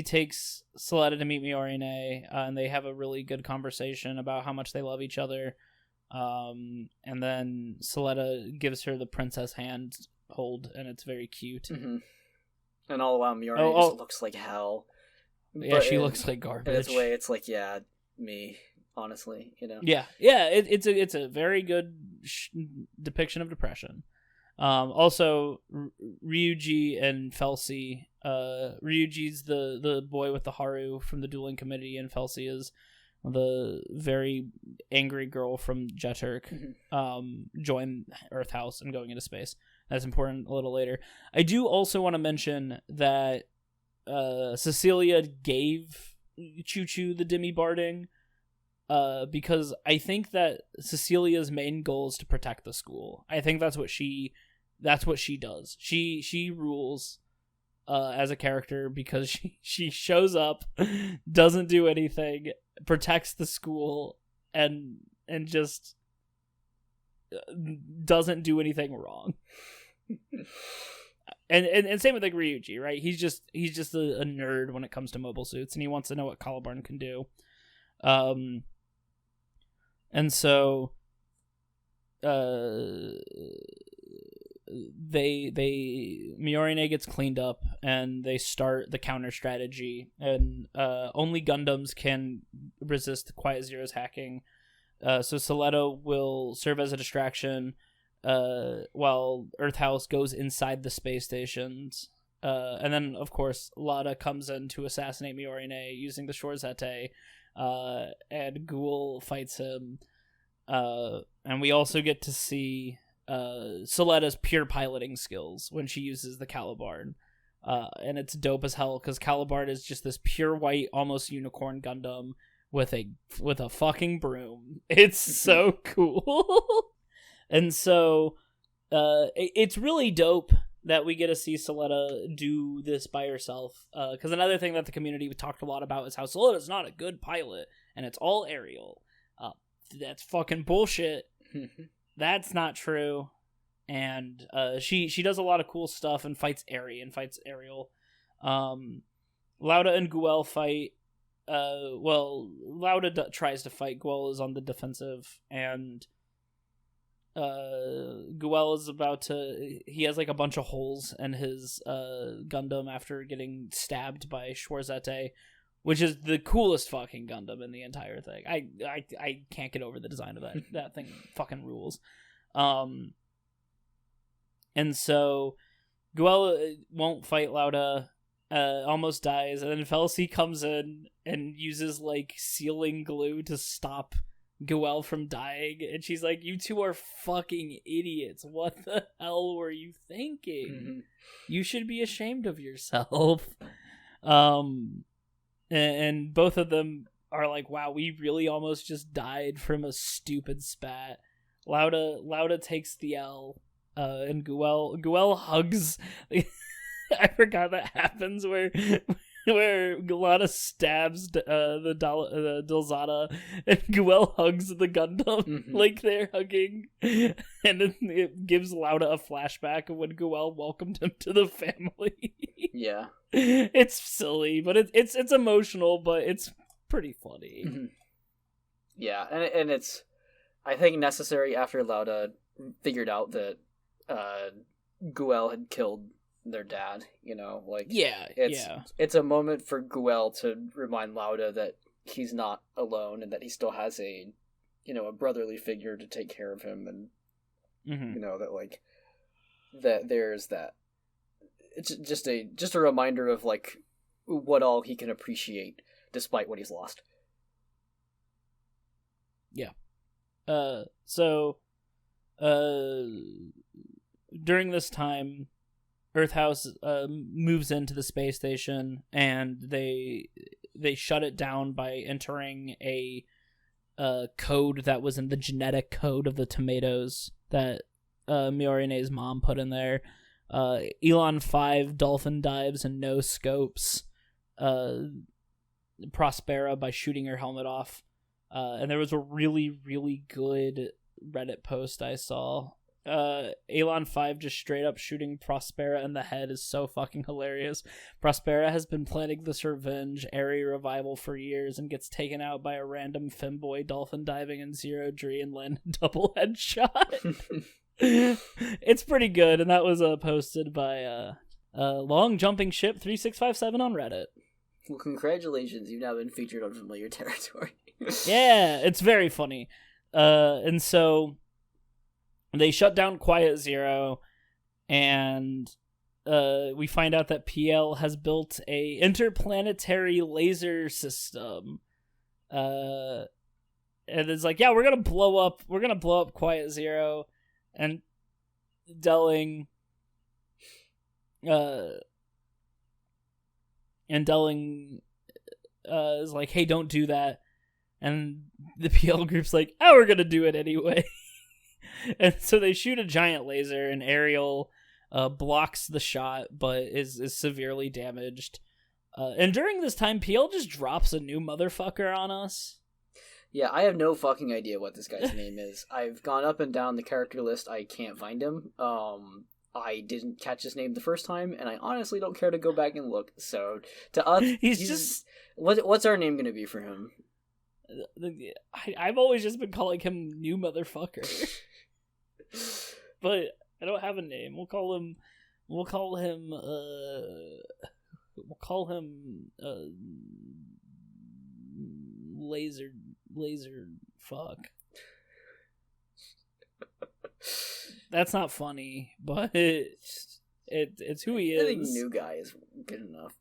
Suletta to meet Miorine, and they have a really good conversation about how much they love each other. And then Suletta gives her the princess hand hold, and it's very cute. Mm-hmm. And all the while, Miorine just looks like hell. Yeah, she looks like garbage. In its way, it's like, yeah, me, honestly, you know. Yeah, it's a very good depiction of depression. Also, Ryuji and Felsi. Ryuji's the boy with the Haru from the dueling committee, and Felsi is the very angry girl from Jeturk. Join Earth House and going into space. That's important a little later. I do also want to mention that Cecilia gave Choo Choo the Demi Barding, because I think that Cecilia's main goal is to protect the school. I think that's what she does. She rules as a character because she shows up, doesn't do anything, protects the school, and just doesn't do anything wrong. And same with like Ryuji, right? He's just a nerd when it comes to mobile suits, and he wants to know what Caliburn can do. And so Miorine gets cleaned up, and they start the counter strategy, and only Gundams can resist Quiet Zero's hacking. So Suletta will serve as a distraction while Earth House goes inside the space stations. And then, of course, Lada comes in to assassinate Miorine using the Shorzete, and Ghoul fights him. And we also get to see Suletta's pure piloting skills when she uses the Calibarn. And it's dope as hell, because Calibarn is just this pure white, almost unicorn Gundam with a fucking broom. It's so cool. And so it's really dope that we get to see Suletta do this by herself. Because another thing that the community talked a lot about is how Suletta's not a good pilot, and it's all aerial. That's fucking bullshit. That's not true. And she does a lot of cool stuff and fights aerial. Lauda and Guel fight. Lauda tries to fight. Guel is on the defensive, and Guel is about to. He has like a bunch of holes in his Gundam after getting stabbed by Shorzete, which is the coolest fucking Gundam in the entire thing. I can't get over the design of that. That thing fucking rules. And so Guel won't fight Lauda, almost dies, and then Felsi comes in and uses like sealing glue to stop Guel from dying, and she's like, "You two are fucking idiots. What the hell were you thinking? Mm-hmm. You should be ashamed of yourself." And both of them are like, "Wow, we really almost just died from a stupid spat." Lauda takes the L, and Guel hugs. I forgot that happens where Lauda stabs the Dulzada, and Guel hugs the Gundam like they're hugging, and then it gives Lauda a flashback of when Guel welcomed him to the family. Yeah, it's silly, but it's emotional, but it's pretty funny. Mm-hmm. Yeah, and it's, I think, necessary after Lauda figured out that Guel had killed their dad, you know, like, it's a moment for Guel to remind Lauda that he's not alone, and that he still has a brotherly figure to take care of him, and you know, that like that there's that. It's just a reminder of like what all he can appreciate despite what he's lost. Yeah. So during this time, Earth House moves into the space station, and they shut it down by entering a code that was in the genetic code of the tomatoes that Miorine's mom put in there. Elon 5 dolphin dives and no scopes Prospera by shooting her helmet off. And there was a really, really good Reddit post I saw Elon 5 just straight up shooting Prospera in the head is so fucking hilarious. Prospera has been planning this revenge Eri revival for years and gets taken out by a random femboy dolphin diving in Zero G and land a double headshot. It's pretty good, and that was posted by Long Jumping Ship 3657 on Reddit. Well, congratulations, you've now been featured on familiar territory. Yeah, it's very funny. And so they shut down Quiet Zero, and we find out that PL has built a interplanetary laser system. And it's like, yeah, we're gonna blow up Quiet Zero, and Delling is like, hey, don't do that. And the PL group's like, oh, we're gonna do it anyway. And so they shoot a giant laser, and Ariel blocks the shot, but is severely damaged. And during this time, PL just drops a new motherfucker on us. Yeah, I have no fucking idea what this guy's name is. I've gone up and down the character list. I can't find him. I didn't catch his name the first time, and I honestly don't care to go back and look. So, to us, he's just... What's our name going to be for him? I've always just been calling him New Motherfucker. But I don't have a name. We'll call him Laser fuck. That's not funny, but it's who he is. I think new guy is good enough.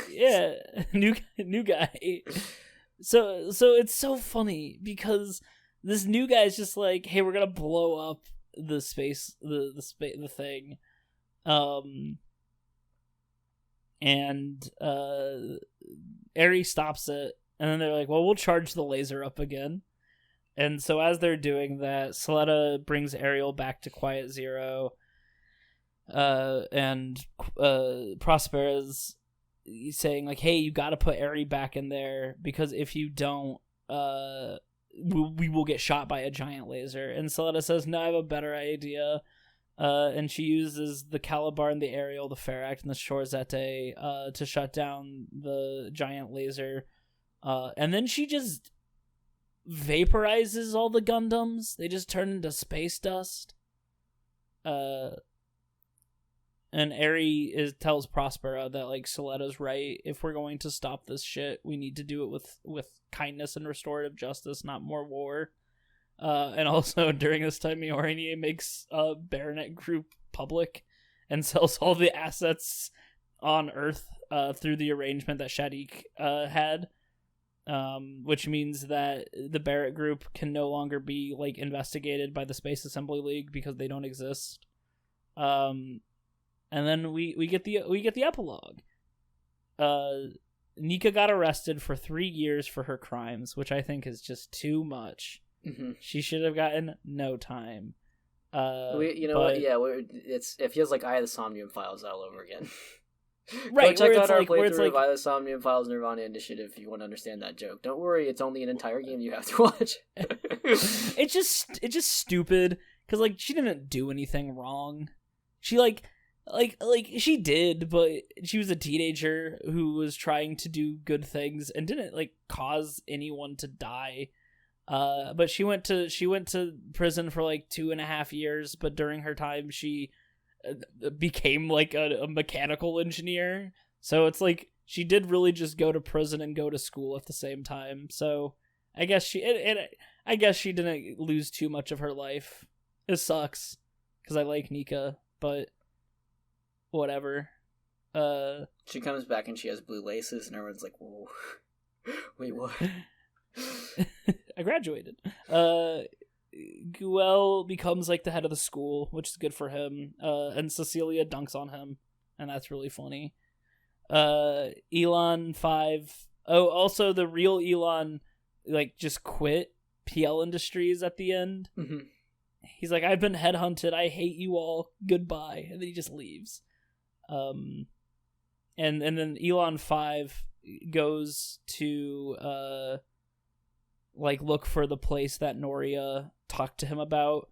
Yeah, new guy. So it's so funny because this new guy's just like, hey, we're gonna blow up the thing, and Eri stops it, and then they're like, well, we'll charge the laser up again. And so as they're doing that, Soletta brings Ariel back to Quiet Zero, and Prospera's saying like, hey, you gotta put Eri back in there, because if you don't, we will get shot by a giant laser. And Soletta says, no, I have a better idea. And she uses the Calibar and the Ariel, the Ferract and the Shorzete to shut down the giant laser. And then she just vaporizes all the Gundams. They just turn into space dust. And Eri tells Prospera that, like, Soletta's right. If we're going to stop this shit, we need to do it with kindness and restorative justice, not more war. And also, during this time, Miorini makes a Baronet group public and sells all the assets on Earth through the arrangement that Shadik had. Which means that the Barrett group can no longer be, like, investigated by the Space Assembly League because they don't exist. And then we get the epilogue. Nika got arrested for 3 years for her crimes, which I think is just too much. Mm-hmm. She should have gotten no time. What? Yeah, it feels like I had the Somnium Files all over again. Right, go check out our playthrough of I the Somnium Files Nirvana Initiative if you want to understand that joke. Don't worry, it's only an entire game you have to watch. It's just stupid because, like, she didn't do anything wrong. She like she did, but she was a teenager who was trying to do good things and didn't, like, cause anyone to die. But she went to prison for like 2.5 years, but during her time she became like a mechanical engineer. So it's like she did really just go to prison and go to school at the same time. So I guess she didn't lose too much of her life. It sucks because I like Nika, but whatever. She comes back and she has blue laces, and everyone's like, "Whoa, wait, what?" I graduated. Guel becomes like the head of the school, which is good for him. And Cecilia dunks on him, and that's really funny. Elon 5. Oh, also the real Elon, like, just quit PL Industries at the end. Mm-hmm. He's like, I've been headhunted. I hate you all. Goodbye. And then he just leaves. And then Elon 5 goes to like look for the place that Noria talked to him about,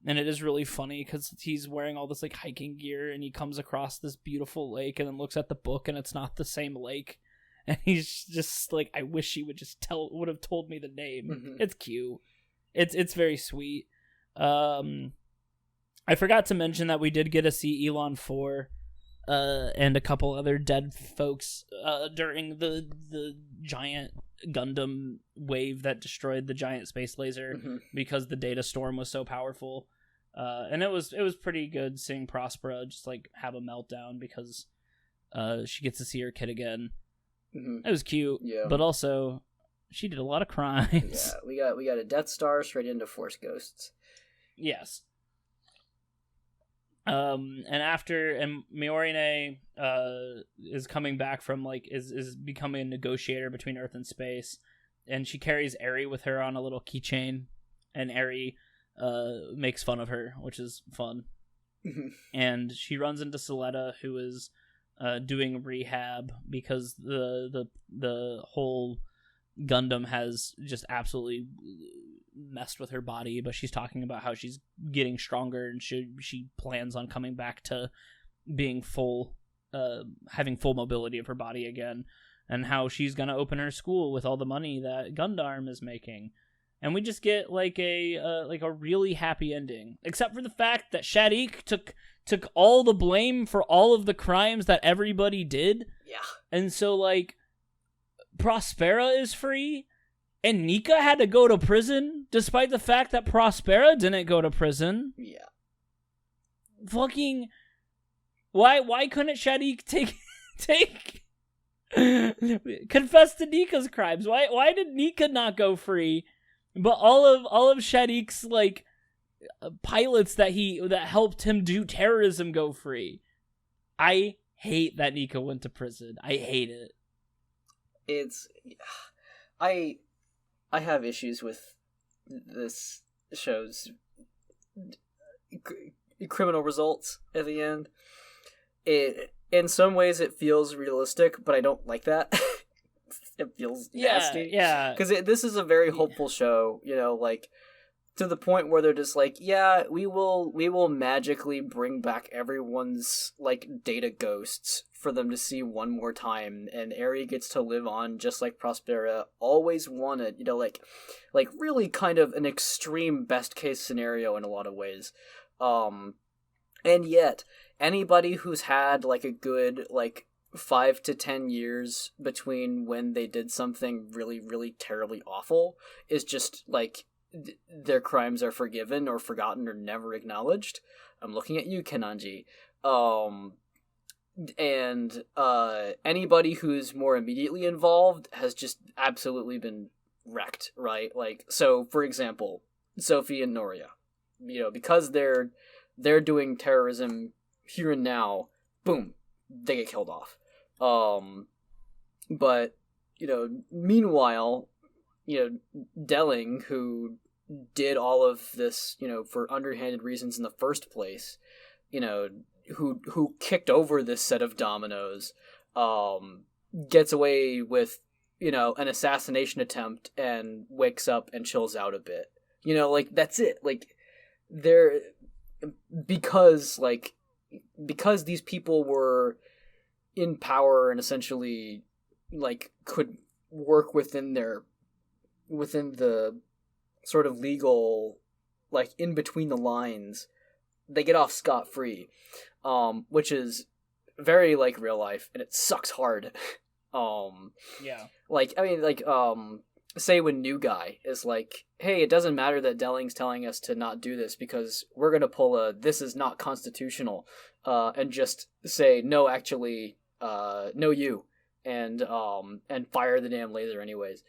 And it is really funny because he's wearing all this like hiking gear, and he comes across this beautiful lake, and then looks at the book, and it's not the same lake, and he's just like, I wish he would just would have told me the name. Mm-hmm. It's cute. It's very sweet. I forgot to mention that we did get to see Elon 4 and a couple other dead folks during the giant Gundam wave that destroyed the giant space laser because the data storm was so powerful. And it was pretty good seeing Prospera just like have a meltdown because she gets to see her kid again. It was cute, but also she did a lot of crimes. Yeah, we got a Death Star straight into Force Ghosts. Yes. And Miorine is coming back from is becoming a negotiator between Earth and space, and she carries Eri with her on a little keychain, and Eri makes fun of her, which is fun. And she runs into Soletta, who is doing rehab because the whole Gundam has just absolutely messed with her body, but she's talking about how she's getting stronger and she plans on coming back to being having full mobility of her body again, and how she's gonna open her school with all the money that Gundam is making. And we just get like a really happy ending, except for the fact that Shadik took all the blame for all of the crimes that everybody did. Yeah. And so like Prospera is free, and Nika had to go to prison, despite the fact that Prospera didn't go to prison. Yeah. Fucking... Why couldn't Shadik confess to Nika's crimes? Why did Nika not go free, but all of Shadik's, like, pilots that helped him do terrorism go free? I hate that Nika went to prison. I hate it. I have issues with this show's criminal results at the end. In some ways it feels realistic, but I don't like that. It feels nasty. Yeah. Because this is a very hopeful show, like, to the point where they're just like, yeah, we will magically bring back everyone's, like, data ghosts for them to see one more time, and Eri gets to live on just like Prospera always wanted, like really kind of an extreme best case scenario in a lot of ways. And yet, anybody who's had, like, a good, like, 5 to 10 years between when they did something really, really terribly awful is just, like, their crimes are forgiven or forgotten or never acknowledged. I'm looking at you, Kenanji. And anybody who's more immediately involved has just absolutely been wrecked, right? Like, so, for example, Sophie and Noria, because they're doing terrorism here and now, boom, they get killed off. But, meanwhile, Delling, who did all of this, for underhanded reasons in the first place, who kicked over this set of dominoes, gets away with, an assassination attempt and wakes up and chills out a bit. Like, that's it. Like, because these people were in power and essentially, like, could work within the sort of legal, like, in between the lines, they get off scot-free, which is very, like, real life, and it sucks hard. Yeah. Like, I mean, like, say when New Guy is like, hey, it doesn't matter that Delling's telling us to not do this because we're gonna pull this is not constitutional, and just say, no, actually, no you, and fire the damn laser anyways.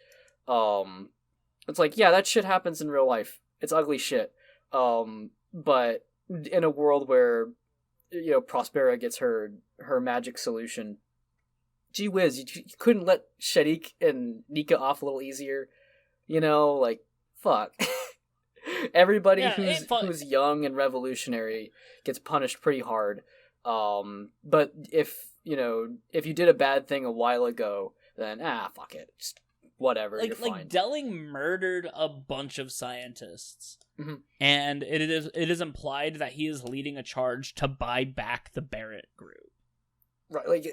It's like, yeah, that shit happens in real life. It's ugly shit. But in a world where, Prospera gets her magic solution, gee whiz, you couldn't let Shadik and Nika off a little easier? Like, fuck. Everybody who's young and revolutionary gets punished pretty hard. But if you did a bad thing a while ago, then fuck it. Just whatever, you're fine. Like Delling murdered a bunch of scientists, and it is implied that he is leading a charge to buy back the Barrett group. Right,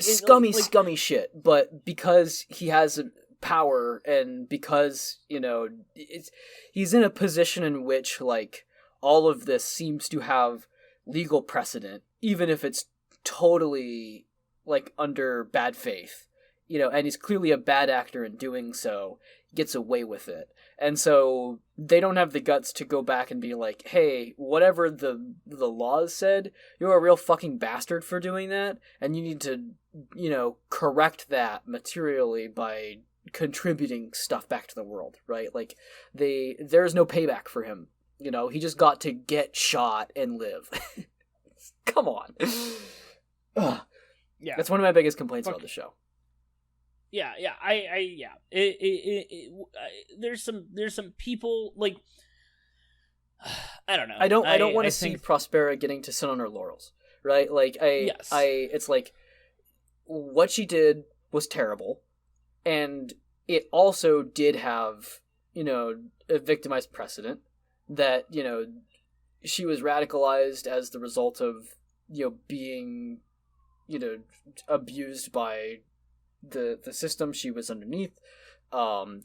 scummy shit. But because he has power, and because he's in a position in which like all of this seems to have legal precedent, even if it's totally like under bad faith, and he's clearly a bad actor in doing so, gets away with it. And so they don't have the guts to go back and be like, hey, whatever the laws said, you're a real fucking bastard for doing that, and you need to, correct that materially by contributing stuff back to the world, right? Like, there's no payback for him. He just got to get shot and live. Come on. Yeah. That's one of my biggest complaints about the show. Yeah. There's some people like, I don't know. I don't want to see Prospera getting to sit on her laurels, right? Like it's like what she did was terrible, and it also did have a victimized precedent that she was radicalized as the result of being abused by the system she was underneath.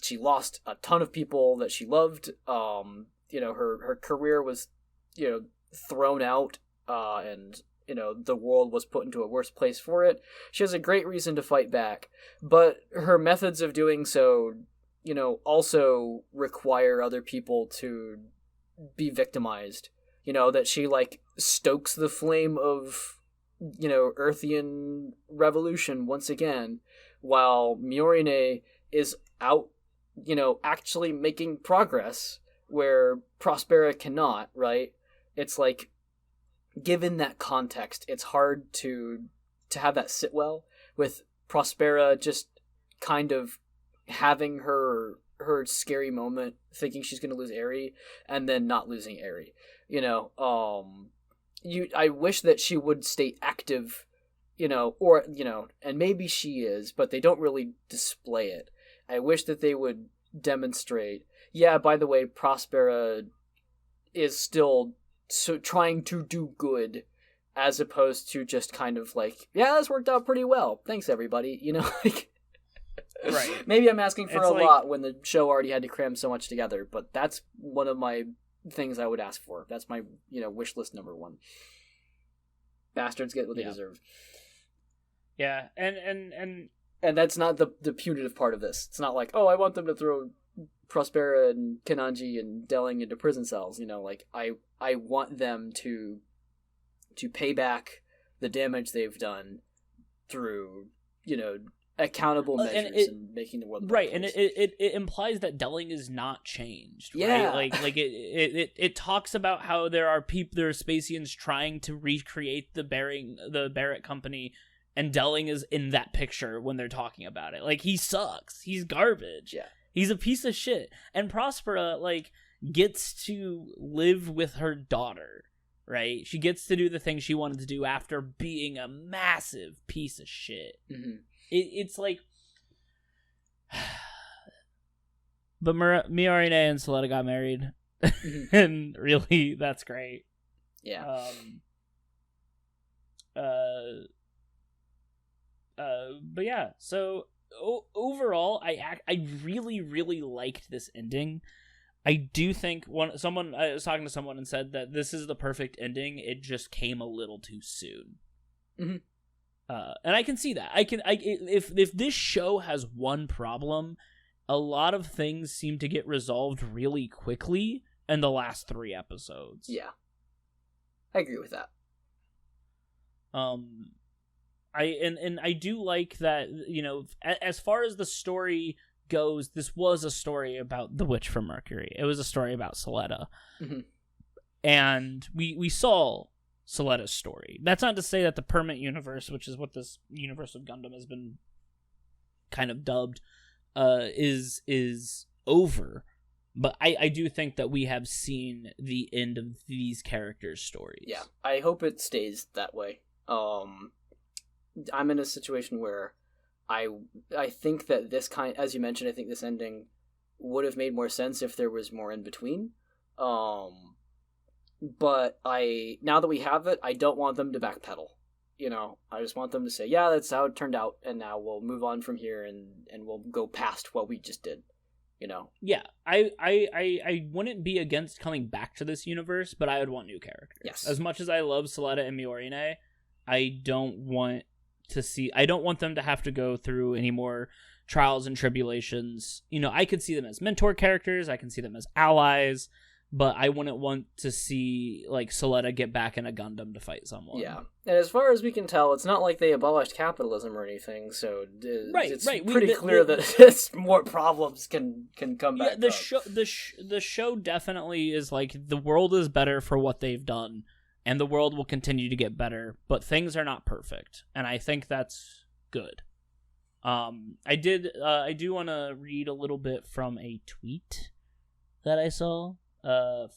She lost a ton of people that she loved. Her career was thrown out, and the world was put into a worse place for it. She has a great reason to fight back, but her methods of doing so also require other people to be victimized. That she like stokes the flame of Earthian revolution once again, while Miorine is out, actually making progress where Prospera cannot, right? It's like, given that context, it's hard to have that sit well with Prospera just kind of having her scary moment, thinking she's going to lose Eri, and then not losing Eri. I wish that she would stay active, and maybe she is, but they don't really display it. I wish that they would demonstrate, by the way, Prospera is still trying to do good, as opposed to just kind of like, this worked out pretty well. Thanks, everybody. Right. Maybe I'm asking for lot when the show already had to cram so much together, but that's one of my things I would ask for. That's my, wish list number one. Bastards get what they deserve. Yeah, and that's not the punitive part of this. It's not like, I want them to throw Prospera and Kananji and Delling into prison cells. I want them to pay back the damage they've done through, accountable measures and making the world a better place. And it implies that Delling is not changed. Right? Like it talks about how there are Spacians trying to recreate the Barrett company, and Delling is in that picture when they're talking about it. Like, he sucks. He's garbage. Yeah. He's a piece of shit. And Prospera gets to live with her daughter. Right? She gets to do the thing she wanted to do after being a massive piece of shit. Mm-hmm. It's like, but Miorine and Soletta got married, and really, that's great. Yeah. But yeah. So overall, I really, really liked this ending. I do think I was talking to someone and said that this is the perfect ending. It just came a little too soon. Mm-hmm. And I can see that. If this show has one problem, a lot of things seem to get resolved really quickly in the last 3 episodes. Yeah. I agree with that. I do like that, as far as the story goes, this was a story about the witch from Mercury. It was a story about Soletta. Mm-hmm. And we saw Soletta's story. That's not to say that the permanent universe, which is what this universe of Gundam has been kind of dubbed, is over. But I do think that we have seen the end of these characters' stories. Yeah, I hope it stays that way. I'm in a situation where I think that this kind, as you mentioned, I think this ending would have made more sense if there was more in between. But now that we have it, I don't want them to backpedal. I just want them to say, yeah, that's how it turned out, and now we'll move on from here, and we'll go past what we just did. Yeah, I wouldn't be against coming back to this universe, but I would want new characters. Yes. As much as I love Soletta and Miorine, I don't want them to have to go through any more trials and tribulations. I could see them as mentor characters, I can see them as allies, but I wouldn't want to see, like, Soletta get back in a Gundam to fight someone. Yeah. And as far as we can tell, it's not like they abolished capitalism or anything, so it's pretty clear that more problems can come back. Yeah, the show definitely is like, the world is better for what they've done, and the world will continue to get better, but things are not perfect, and I think that's good. I do want to read a little bit from a tweet that I saw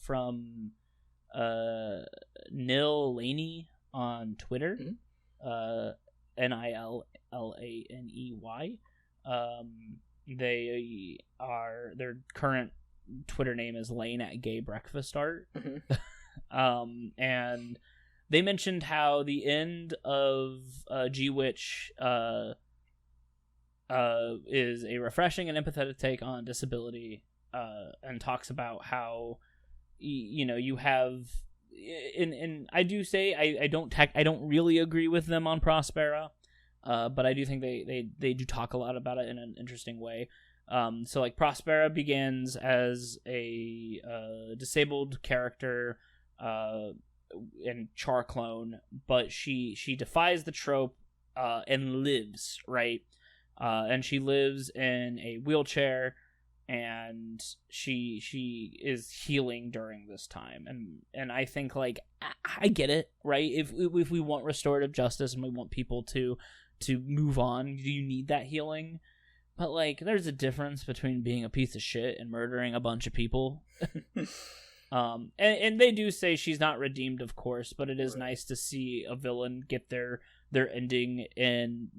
from Nil Laney on Twitter, Nilaney. Their current Twitter name is Lane at Gay Breakfast Art. And they mentioned how the end of G-Witch is a refreshing and empathetic take on disability, and talks about how you have, and I do say I don't really agree with them on Prospera, but I do think they do talk a lot about it in an interesting way. So, like, Prospera begins as a disabled character and Char clone, but she defies the trope and lives, right? And she lives in a wheelchair, and she is healing during this time, and I think, like, I get it, right? If we want restorative justice and we want people to move on, you need that healing. But, like, there's a difference between being a piece of shit and murdering a bunch of people. And they do say she's not redeemed, of course, but it is nice to see a villain get their ending in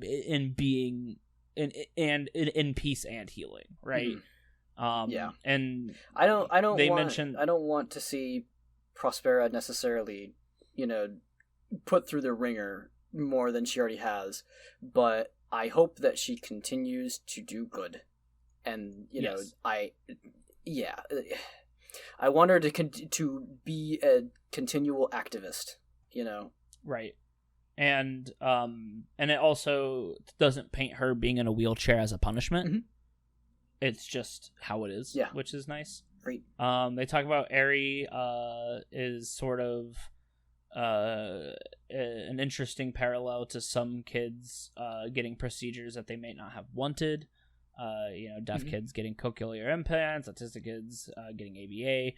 being in peace and healing, right? Yeah. And I don't want to see Prospera necessarily, put through the ringer more than she already has, but I hope that she continues to do good. And yes. I want her to be a continual activist, Right. And it also doesn't paint her being in a wheelchair as a punishment. Mm-hmm. It's just how it is, which is nice. Great. They talk about Eri is sort of an interesting parallel to some kids getting procedures that they may not have wanted. Deaf kids getting cochlear implants, autistic kids getting ABA.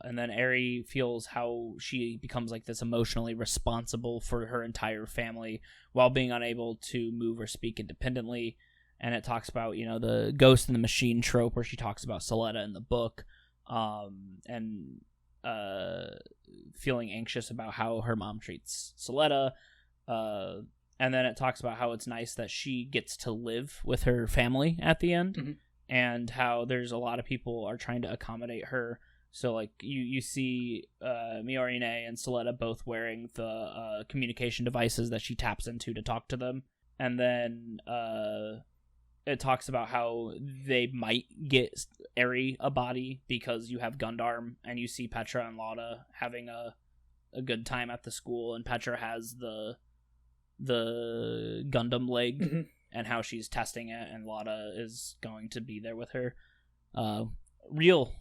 And then Eri feels how she becomes, like, this emotionally responsible for her entire family while being unable to move or speak independently. And it talks about, the ghost in the machine trope where she talks about Soletta in the book, and feeling anxious about how her mom treats Soletta. And then it talks about how it's nice that she gets to live with her family at the end, and how there's a lot of people are trying to accommodate her. So, like, you see Miorine and Soletta both wearing the communication devices that she taps into to talk to them. And then it talks about how they might get Eri a body because you have Gundarm, and you see Petra and Lauda having a good time at the school, and Petra has the Gundam leg, and how she's testing it, and Lauda is going to be there with her. Real,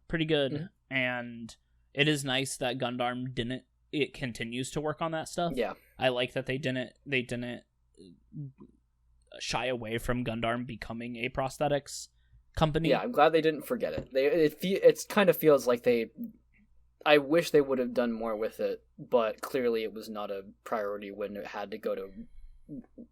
pretty good. And it is nice that Gundarm it continues to work on that stuff. Yeah. I like that they didn't shy away from Gundam becoming a prosthetics company. Yeah, I'm glad they didn't forget it. It kind of feels like I wish they would have done more with it, but clearly it was not a priority when it had to go to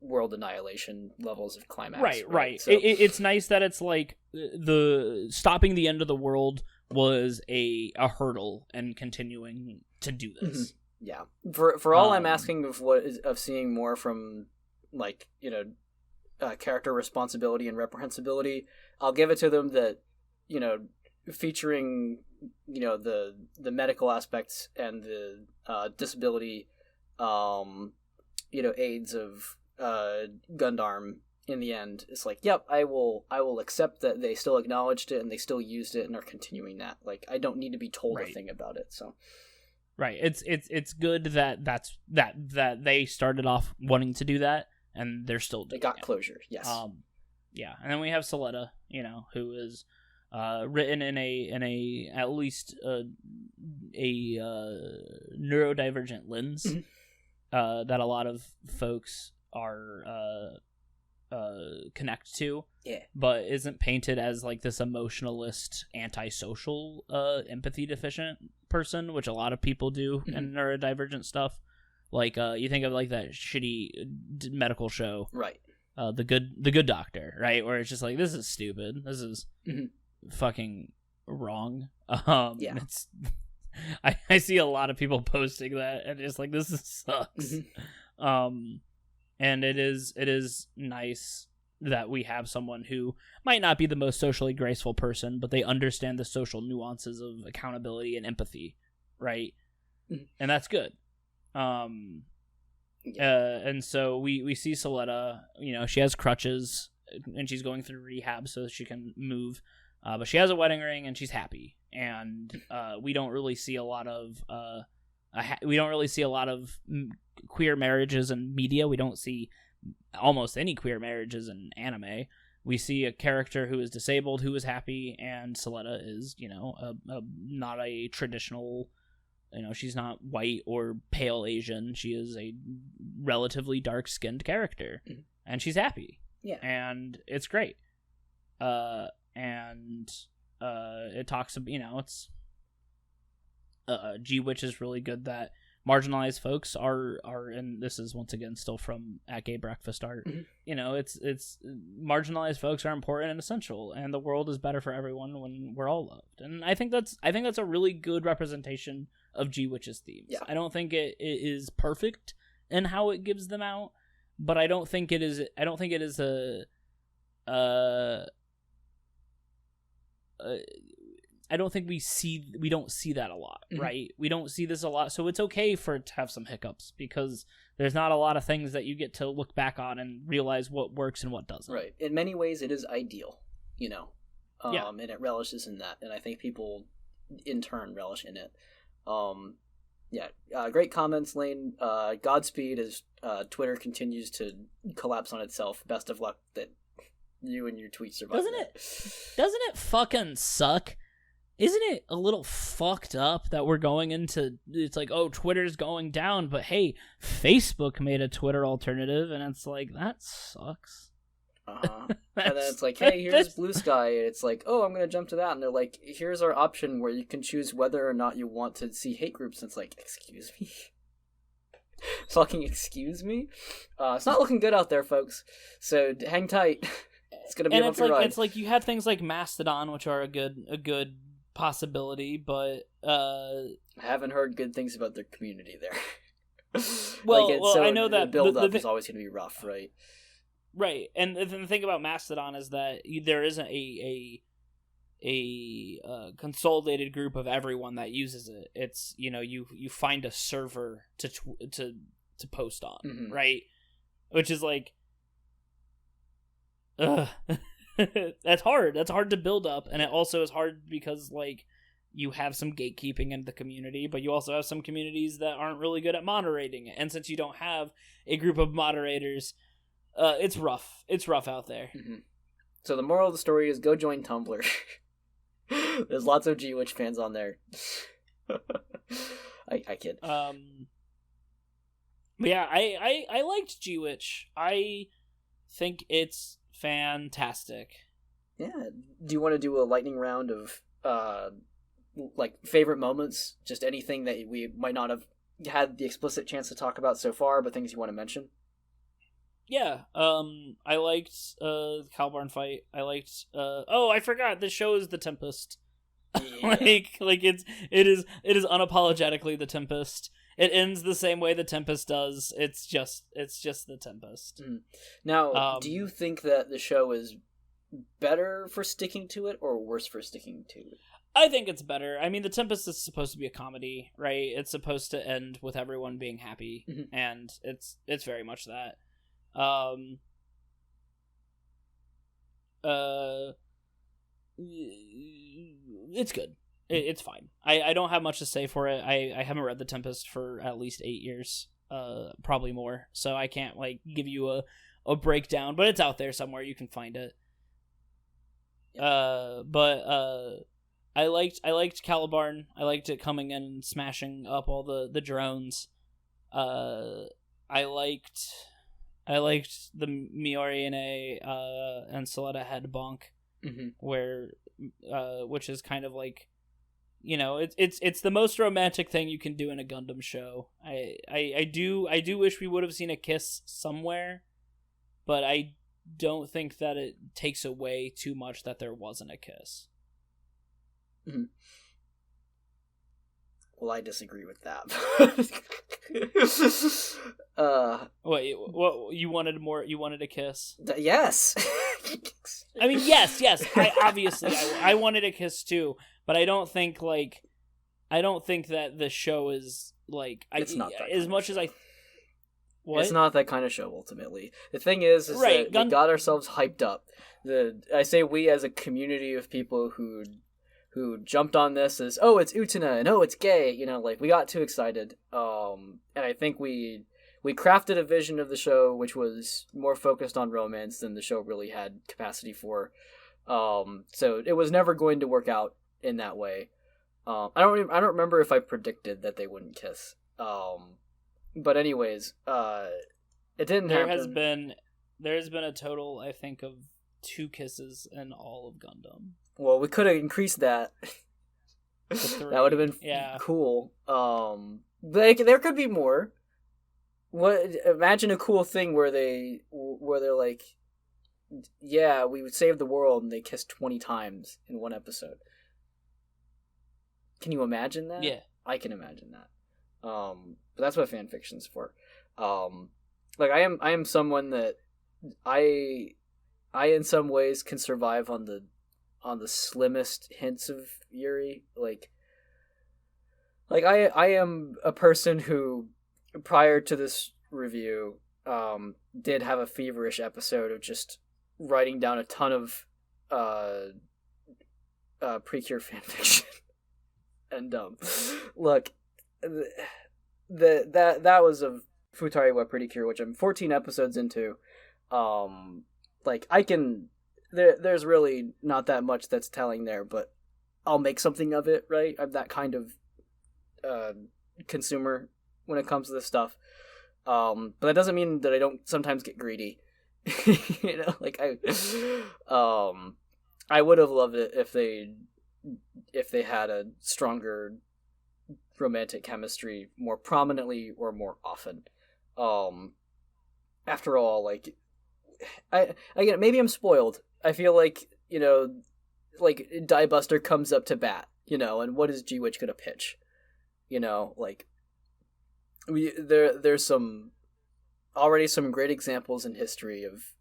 world annihilation levels of climax. Right. So, it's nice that it's like the stopping the end of the world was a hurdle and continuing to do this. Yeah. For all I'm asking of seeing more from like, character responsibility and reprehensibility. I'll give it to them that, featuring, the medical aspects and the disability, aids of Gundam in the end. It's like, yep, I will accept that they still acknowledged it and they still used it and are continuing that. Like, I don't need to be told a thing about it. So, right, it's good that they started off wanting to do that and they're still doing it. They got closure. Yes. Yeah, and then we have Soletta, who is written in a at least a neurodivergent lens that a lot of folks are connect to, but isn't painted as like this emotionalist, antisocial, empathy deficient person, which a lot of people do in neurodivergent stuff. Like you think of like that shitty medical show, right? The good doctor, right? Where it's just like, this is stupid. This is fucking wrong. It's I see a lot of people posting that, and it's like, this sucks. And it is nice that we have someone who might not be the most socially graceful person, but they understand the social nuances of accountability and empathy, right? And that's good. And so we see Soletta, she has crutches and she's going through rehab so that she can move, but she has a wedding ring and she's happy. And we don't really see a lot of queer marriages in media. We don't see almost any queer marriages in anime. We see a character who is disabled who is happy, and Soletta is, not a traditional, she's not white or pale Asian. She is a relatively dark-skinned character, and she's happy. Yeah. And it's great. It talks about, it's G-Witch is really good that marginalized folks are, and this is once again still from At Gay Breakfast Art. It's marginalized folks are important and essential, and the world is better for everyone when we're all loved. And I think that's a really good representation of G-Witch's themes. Yeah. I don't think it is perfect in how it gives them out, but I don't think it is I don't think we don't see that a lot, right? We don't see this a lot, so it's okay for it to have some hiccups, because there's not a lot of things that you get to look back on and realize what works and what doesn't. Right. In many ways, it is ideal, and it relishes in that, and I think people in turn relish in it. Great comments, Lane. Godspeed as Twitter continues to collapse on itself. Best of luck that you and your tweets survive. Doesn't it fucking suck? Isn't it a little fucked up that we're going into, it's like, oh, Twitter's going down, but hey, Facebook made a Twitter alternative, and it's like, that sucks. And then it's like, hey, here's Blue Sky, and it's like, oh, I'm going to jump to that, and they're like, here's our option where you can choose whether or not you want to see hate groups, and it's like, excuse me? Fucking excuse me? It's not looking good out there, folks, so hang tight. It's going to be a bumpy ride. It's like, you have things like Mastodon, which are a good possibility, but I haven't heard good things about their community there. I know that the build-up is always going to be rough, right? Right, and the thing about Mastodon is that there isn't a consolidated group of everyone that uses it. It's, you find a server to post on, right? Which is like, that's hard. That's hard to build up, and it also is hard because, like, you have some gatekeeping in the community, but you also have some communities that aren't really good at moderating it. And since you don't have a group of moderators, it's rough. It's rough out there. So the moral of the story is, go join Tumblr. There's lots of G-Witch fans on there. I kid. But yeah, I liked G-Witch. I think it's fantastic. Yeah. Do you want to do a lightning round of favorite moments? Just anything that we might not have had the explicit chance to talk about so far, but things you want to mention? Yeah. I liked the Calbarn fight. I liked I forgot, this show is The Tempest. Yeah. like it is unapologetically The Tempest. It ends the same way the Tempest does. It's just the Tempest. Now, do you think that the show is better for sticking to it or worse for sticking to it? I think it's better. I mean, the Tempest is supposed to be a comedy, right? It's supposed to end with everyone being happy, and it's very much that. It's good. It's fine. I don't have much to say for it. I haven't read The Tempest for at least 8 years, probably more. So I can't like give you a breakdown, but it's out there somewhere. You can find it. I liked Calibarn. I liked it coming in and smashing up all the drones. I liked the Mioriene and Soletta head bonk, where which is kind of like, you know, it's the most romantic thing you can do in a Gundam show. I do wish we would have seen a kiss somewhere, but I don't think that it takes away too much that there wasn't a kiss. Well, I disagree with that. What you wanted more? You wanted a kiss? Yes. I mean, yes. I wanted a kiss too, but I don't think that the show is like. It's not that as much as I. What? It's not that kind of show. Ultimately, the thing is right, that we got ourselves hyped up. I say we as a community of people who jumped on this as, oh, it's Utena and oh, it's gay, you know, like we got too excited. And I think we crafted a vision of the show which was more focused on romance than the show really had capacity for. So it was never going to work out in that way. I don't remember if I predicted that they wouldn't kiss. But anyways, it didn't happen. There's been a total, I think, of 2 kisses in all of Gundam. Well, we could have increased that. That would have been cool. There could be more. Imagine a cool thing where they're like, yeah, we would save the world, and they kiss 20 times in one episode. Can you imagine that? Yeah, I can imagine that. But that's what fan fiction's for. Like I am someone that I in some ways can survive on the slimmest hints of Yuri. Like I am a person who, prior to this review, did have a feverish episode of just writing down a ton of Precure fanfiction. And look, that was a Futari wa Precure, which I'm 14 episodes into. Like I can. There's really not that much that's telling there, but I'll make something of it, right? I'm that kind of consumer when it comes to this stuff. But that doesn't mean that I don't sometimes get greedy. You know, like I would have loved it if they had a stronger romantic chemistry more prominently or more often. After all, like again, maybe I'm spoiled. I feel like, you know, like Die Buster comes up to bat, you know, and what is G-Witch gonna pitch? You know, like there's some great examples in history of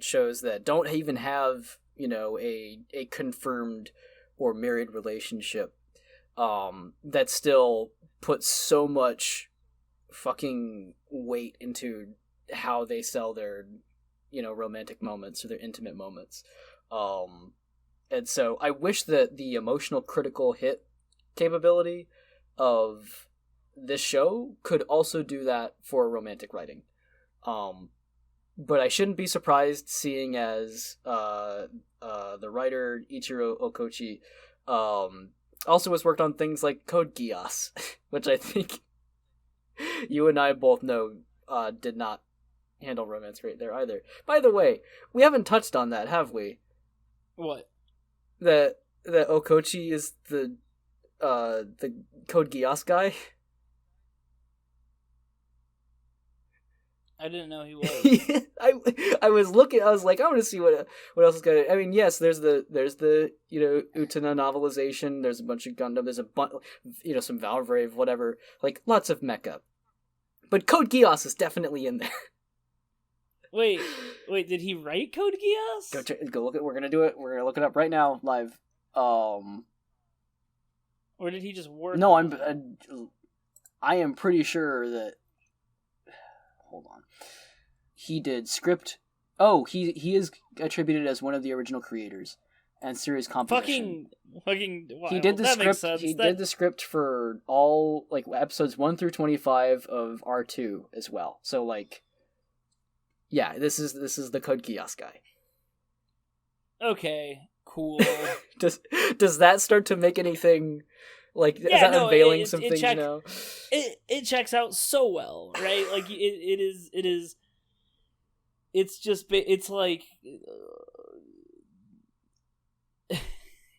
shows that don't even have, you know, a confirmed or married relationship, that still puts so much fucking weight into how they sell their, you know, romantic moments or their intimate moments. And so I wish that the emotional critical hit capability of this show could also do that for romantic writing. But I shouldn't be surprised, seeing as the writer Ichiro Okochi also has worked on things like Code Geass, which I think you and I both know did not handle romance great there either. By the way, we haven't touched on that, have we? What? That Okochi is the Code Geass guy? I didn't know he was. I was looking. I was like, I want to see what else is going. I mean, yes, there's the Utena novelization. There's a bunch of Gundam. There's some Valvrave, whatever. Like lots of mecha. But Code Geass is definitely in there. Wait, did he write Code Geass? Go look at. We're gonna do it. We're gonna look it up right now, live. Or did he just work? No, I am pretty sure that. Hold on. He did script. Oh, he is attributed as one of the original creators and series composition. Fucking. Wow, he did the that script. Makes sense. Did the script for all like episodes 1 through 25 of R2 as well. So like, yeah, this is the Code Geass guy. Okay, cool. Does that start to make anything? Like, is that unveiling some things, you know? It checks out so well, right? Like, it's like...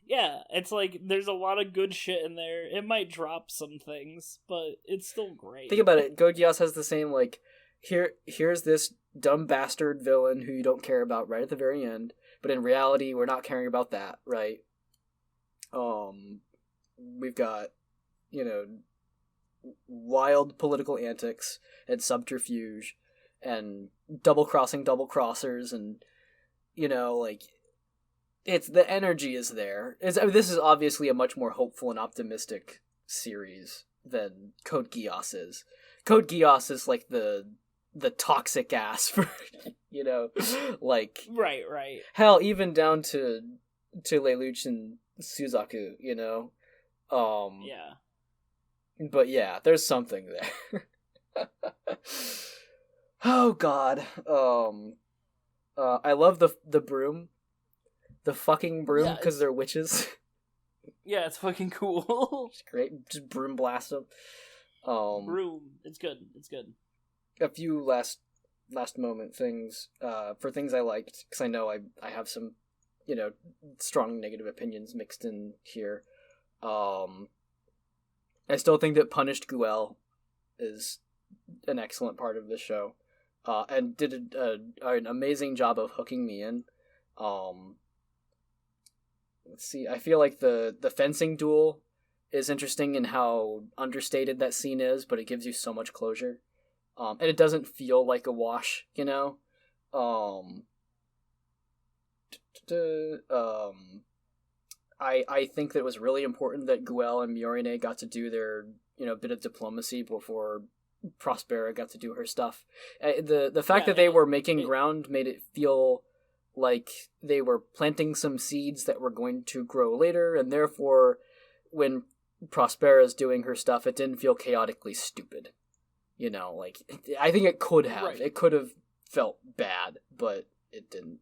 yeah, it's like, there's a lot of good shit in there. It might drop some things, but it's still great. Think about it. Code Geass has the same, like, here's this dumb bastard villain who you don't care about right at the very end, but in reality, we're not caring about that, right? We've got, wild political antics and subterfuge and double-crossing double-crossers and, like, it's the energy is there. This is obviously a much more hopeful and optimistic series than Code Geass is. Code Geass is like the toxic ass for, like... Right. Hell, even down to Lelouch and Suzaku, yeah. But yeah, there's something there. Oh god. I love the broom. The fucking broom, because they're witches. Yeah, it's fucking cool. It's great. Just broom blast them. Broom. It's good. A few last moment things, for things I liked, because I know I have some, strong negative opinions mixed in here. I still think that Punished Guel is an excellent part of the show, and did an amazing job of hooking me in. Let's see, I feel like the fencing duel is interesting in how understated that scene is, but it gives you so much closure. And it doesn't feel like a wash, I think that it was really important that Guel and Miorine got to do their, bit of diplomacy before Prospera got to do her stuff. The fact that they were making ground made it feel like they were planting some seeds that were going to grow later, and therefore, when Prospera's doing her stuff, it didn't feel chaotically stupid. I think it could have. Right. It could have felt bad, but it didn't.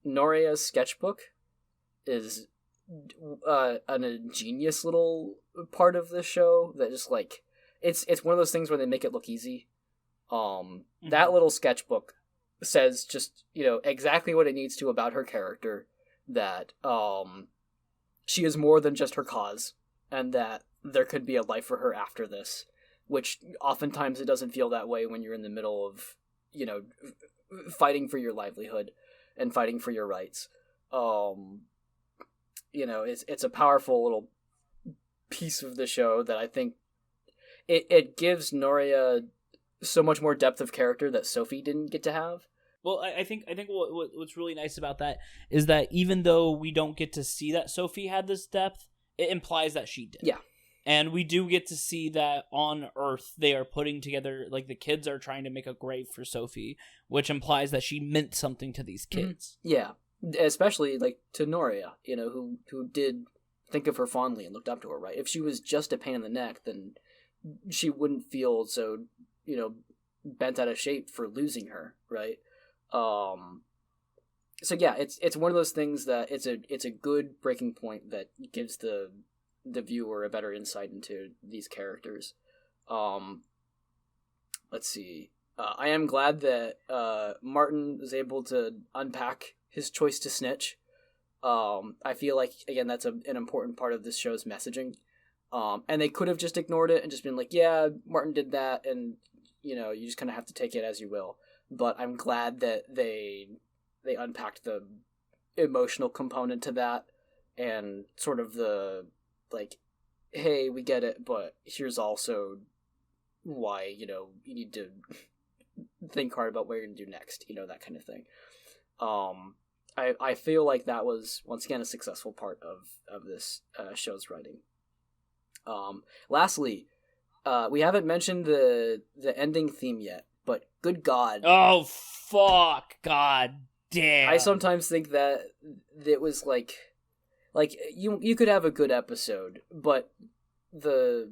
Noria's sketchbook is an ingenious little part of the show that just, like, it's one of those things where they make it look easy. That little sketchbook says just, exactly what it needs to about her character, that she is more than just her cause, and that there could be a life for her after this, which oftentimes it doesn't feel that way when you're in the middle of, fighting for your livelihood and fighting for your rights. It's a powerful little piece of the show that I think it gives Noria so much more depth of character that Sophie didn't get to have. Well, I think what's really nice about that is that even though we don't get to see that Sophie had this depth, it implies that she did. Yeah. And we do get to see that on Earth they are putting together, like, the kids are trying to make a grave for Sophie, which implies that she meant something to these kids. Yeah. Especially, like, to Noria, who did think of her fondly and looked up to her, right? If she was just a pain in the neck, then she wouldn't feel so, bent out of shape for losing her, right? So yeah, it's one of those things that it's a good breaking point that gives the viewer a better insight into these characters. Let's see. I am glad that Martin was able to unpack his choice to snitch. I feel like, again, that's an important part of this show's messaging. And they could have just ignored it and just been like, yeah, Martin did that, and you just kind of have to take it as you will. But I'm glad that they unpacked the emotional component to that, and sort of the, like, hey, we get it, but here's also why, you need to think hard about what you're going to do next, that kind of thing. I feel like that was, once again, a successful part of this show's writing. Lastly, we haven't mentioned the ending theme yet, but good God. Oh, fuck. God damn. I sometimes think that it was like you could have a good episode, but the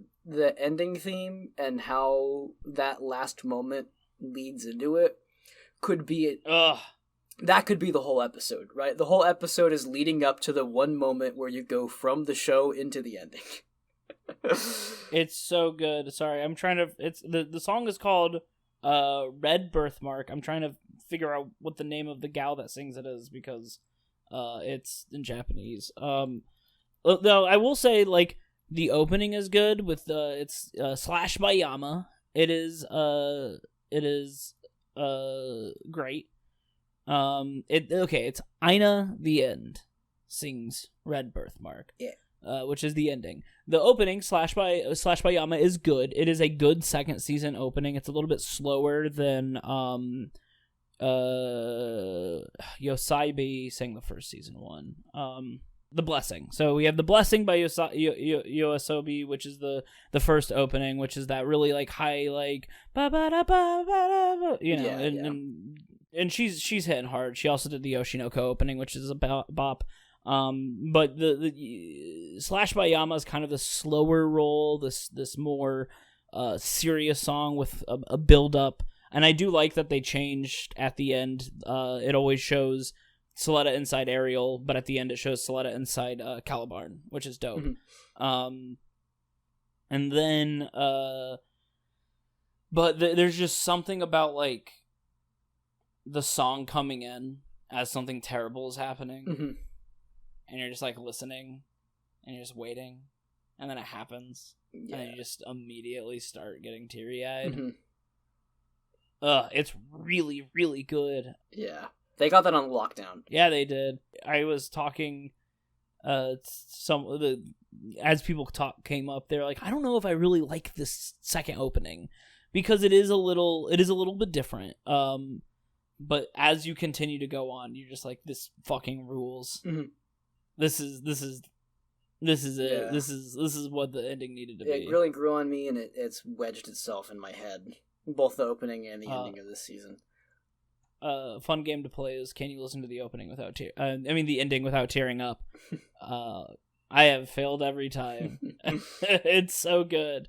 ending theme and how that last moment leads into it could be that could be the whole episode, right? The whole episode is leading up to the one moment where you go from the show into the ending. It's so good. Sorry, I'm trying to. It's the song is called Red Birthmark. I'm trying to figure out what the name of the gal that sings it is, because it's in Japanese. Though I will say, like, the opening is good with it's Slash by Yama. It is great. It's Aina the End sings Red Birthmark. Yeah. Which is the ending. The opening, Slash by Yama, is good. It is a good second season opening. It's a little bit slower than Yosaibi sang the first season one. The Blessing. So we have The Blessing by Yoasobi, which is the first opening, which is that really, like, high, like, ba ba da ba ba da, and she's hitting hard. She also did the Yoshinoko opening, which is a bop. But the Slash by Yama is kind of the slower roll, this more serious song with a build up, and I do like that they changed at the end. It always shows Soletta inside Ariel, but at the end it shows Soletta inside Calibarn, which is dope. Mm-hmm. And then but there's just something about, like, the song coming in as something terrible is happening. Mm-hmm. And you're just, like, listening, and you're just waiting, and then it happens, and then you just immediately start getting teary-eyed. Mm-hmm. It's really, really good. Yeah. They got that on lockdown. Yeah, they did. I was talking, as people came up, they're like, I don't know if I really like this second opening, because it is a little bit different. But as you continue to go on, you're just like, this fucking rules. Mm-hmm. This is it. Yeah. This is what the ending needed to be. It really grew on me, and it's wedged itself in my head, both the opening and the ending of this season. Fun game to play is, can you listen to the opening without the ending without tearing up? I have failed every time. It's so good.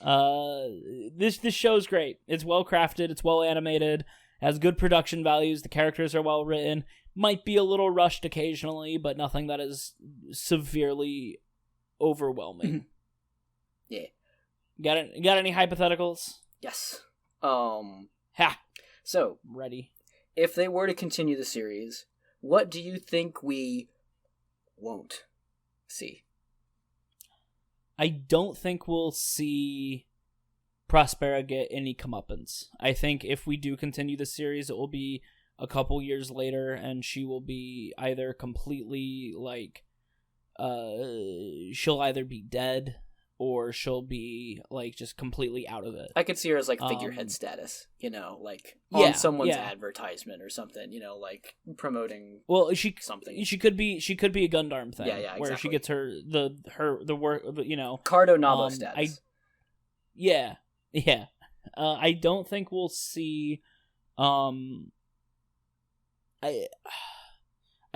Mm-hmm. This show's great. It's well crafted. It's well animated. Has good production values. The characters are well written. Might be a little rushed occasionally, but nothing that is severely overwhelming. Yeah. Got any hypotheticals? Yes. Ha. So, ready. If they were to continue the series, what do you think we won't see? I don't think we'll see Prospera get any comeuppance. I think if we do continue the series, it will be a couple years later, and she will be either completely, like, she'll either be dead, or she'll be, like, just completely out of it. I could see her as, like, figurehead status, like, on someone's advertisement or something, like, promoting something. She could be a Gundam thing, exactly. Where she gets the work, Cardo Nabo status. Yeah. I don't think we'll see, I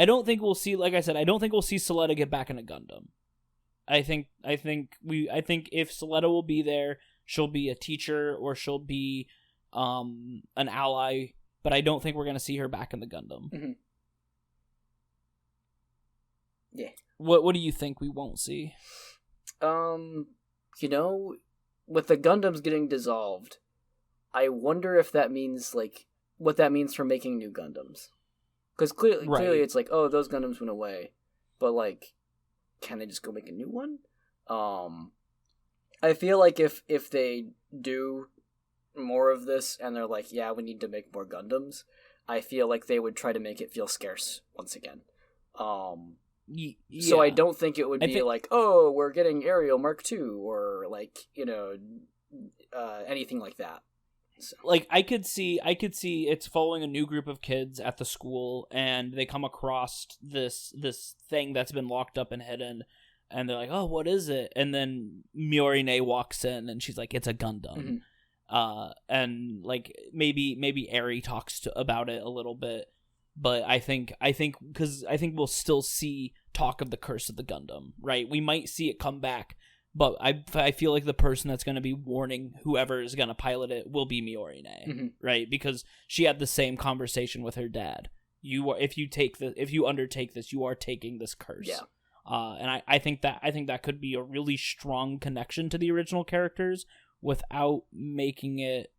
don't think we'll see, like I said, I don't think we'll see Soletta get back in a Gundam. I think if Soletta will be there, she'll be a teacher, or she'll be an ally, but I don't think we're going to see her back in the Gundam. Mm-hmm. Yeah. What do you think we won't see? With the Gundams getting dissolved, I wonder if that means, like, what that means for making new Gundams. Because clearly it's like, oh, those Gundams went away. But, like, can they just go make a new one? I feel like if they do more of this and they're like, yeah, we need to make more Gundams, I feel like they would try to make it feel scarce once again. Yeah. So I don't think it would be like, oh, we're getting Ariel Mark II, or like, anything like that. So. Like I could see it's following a new group of kids at the school, and they come across this thing that's been locked up and hidden, and they're like, oh, what is it? And then Miorine walks in, and she's like, it's a Gundam. And like maybe Eri talks about it a little bit, but I think we'll still see talk of the curse of the Gundam, right? We might see it come back, but I feel like the person that's going to be warning whoever is going to pilot it will be Miorine, right? Because she had the same conversation with her dad. If you undertake this, you are taking this curse. Yeah. And I think that could be a really strong connection to the original characters without making it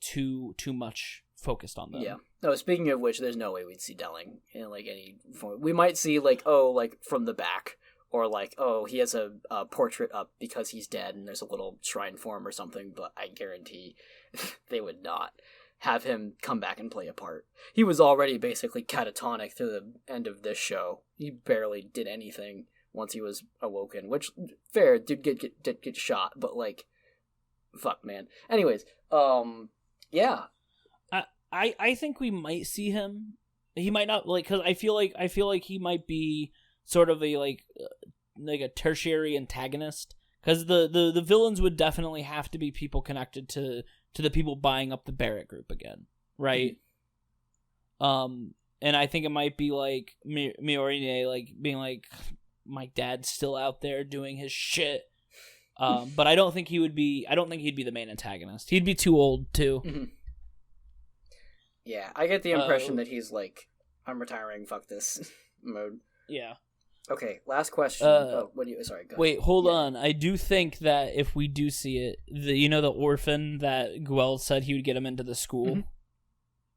too much focused on them. Yeah. No, speaking of which, there's no way we'd see Delling in like any form. We might see like, oh, like from the back, or like, oh, he has a portrait up because he's dead and there's a little shrine for him or something, but I guarantee they would not have him come back and play a part. He was already basically catatonic through the end of this show. He barely did anything once he was awoken, which, fair, did get shot, but like, fuck, man. Anyways, yeah. I think we might see him. He might not, like, because I feel like he might be sort of a like a tertiary antagonist, because the villains would definitely have to be people connected to the people buying up the Barrett group again, right? And I think it might be like Miorine like being like, my dad's still out there doing his shit. But I don't think he'd be the main antagonist. He'd be too old too. Yeah, I get the impression that he's like, I'm retiring, fuck this mode. Yeah. Okay, last question. Sorry, go ahead. Wait, hold on. I do think that if we do see it, the orphan that Guel said he would get him into the school,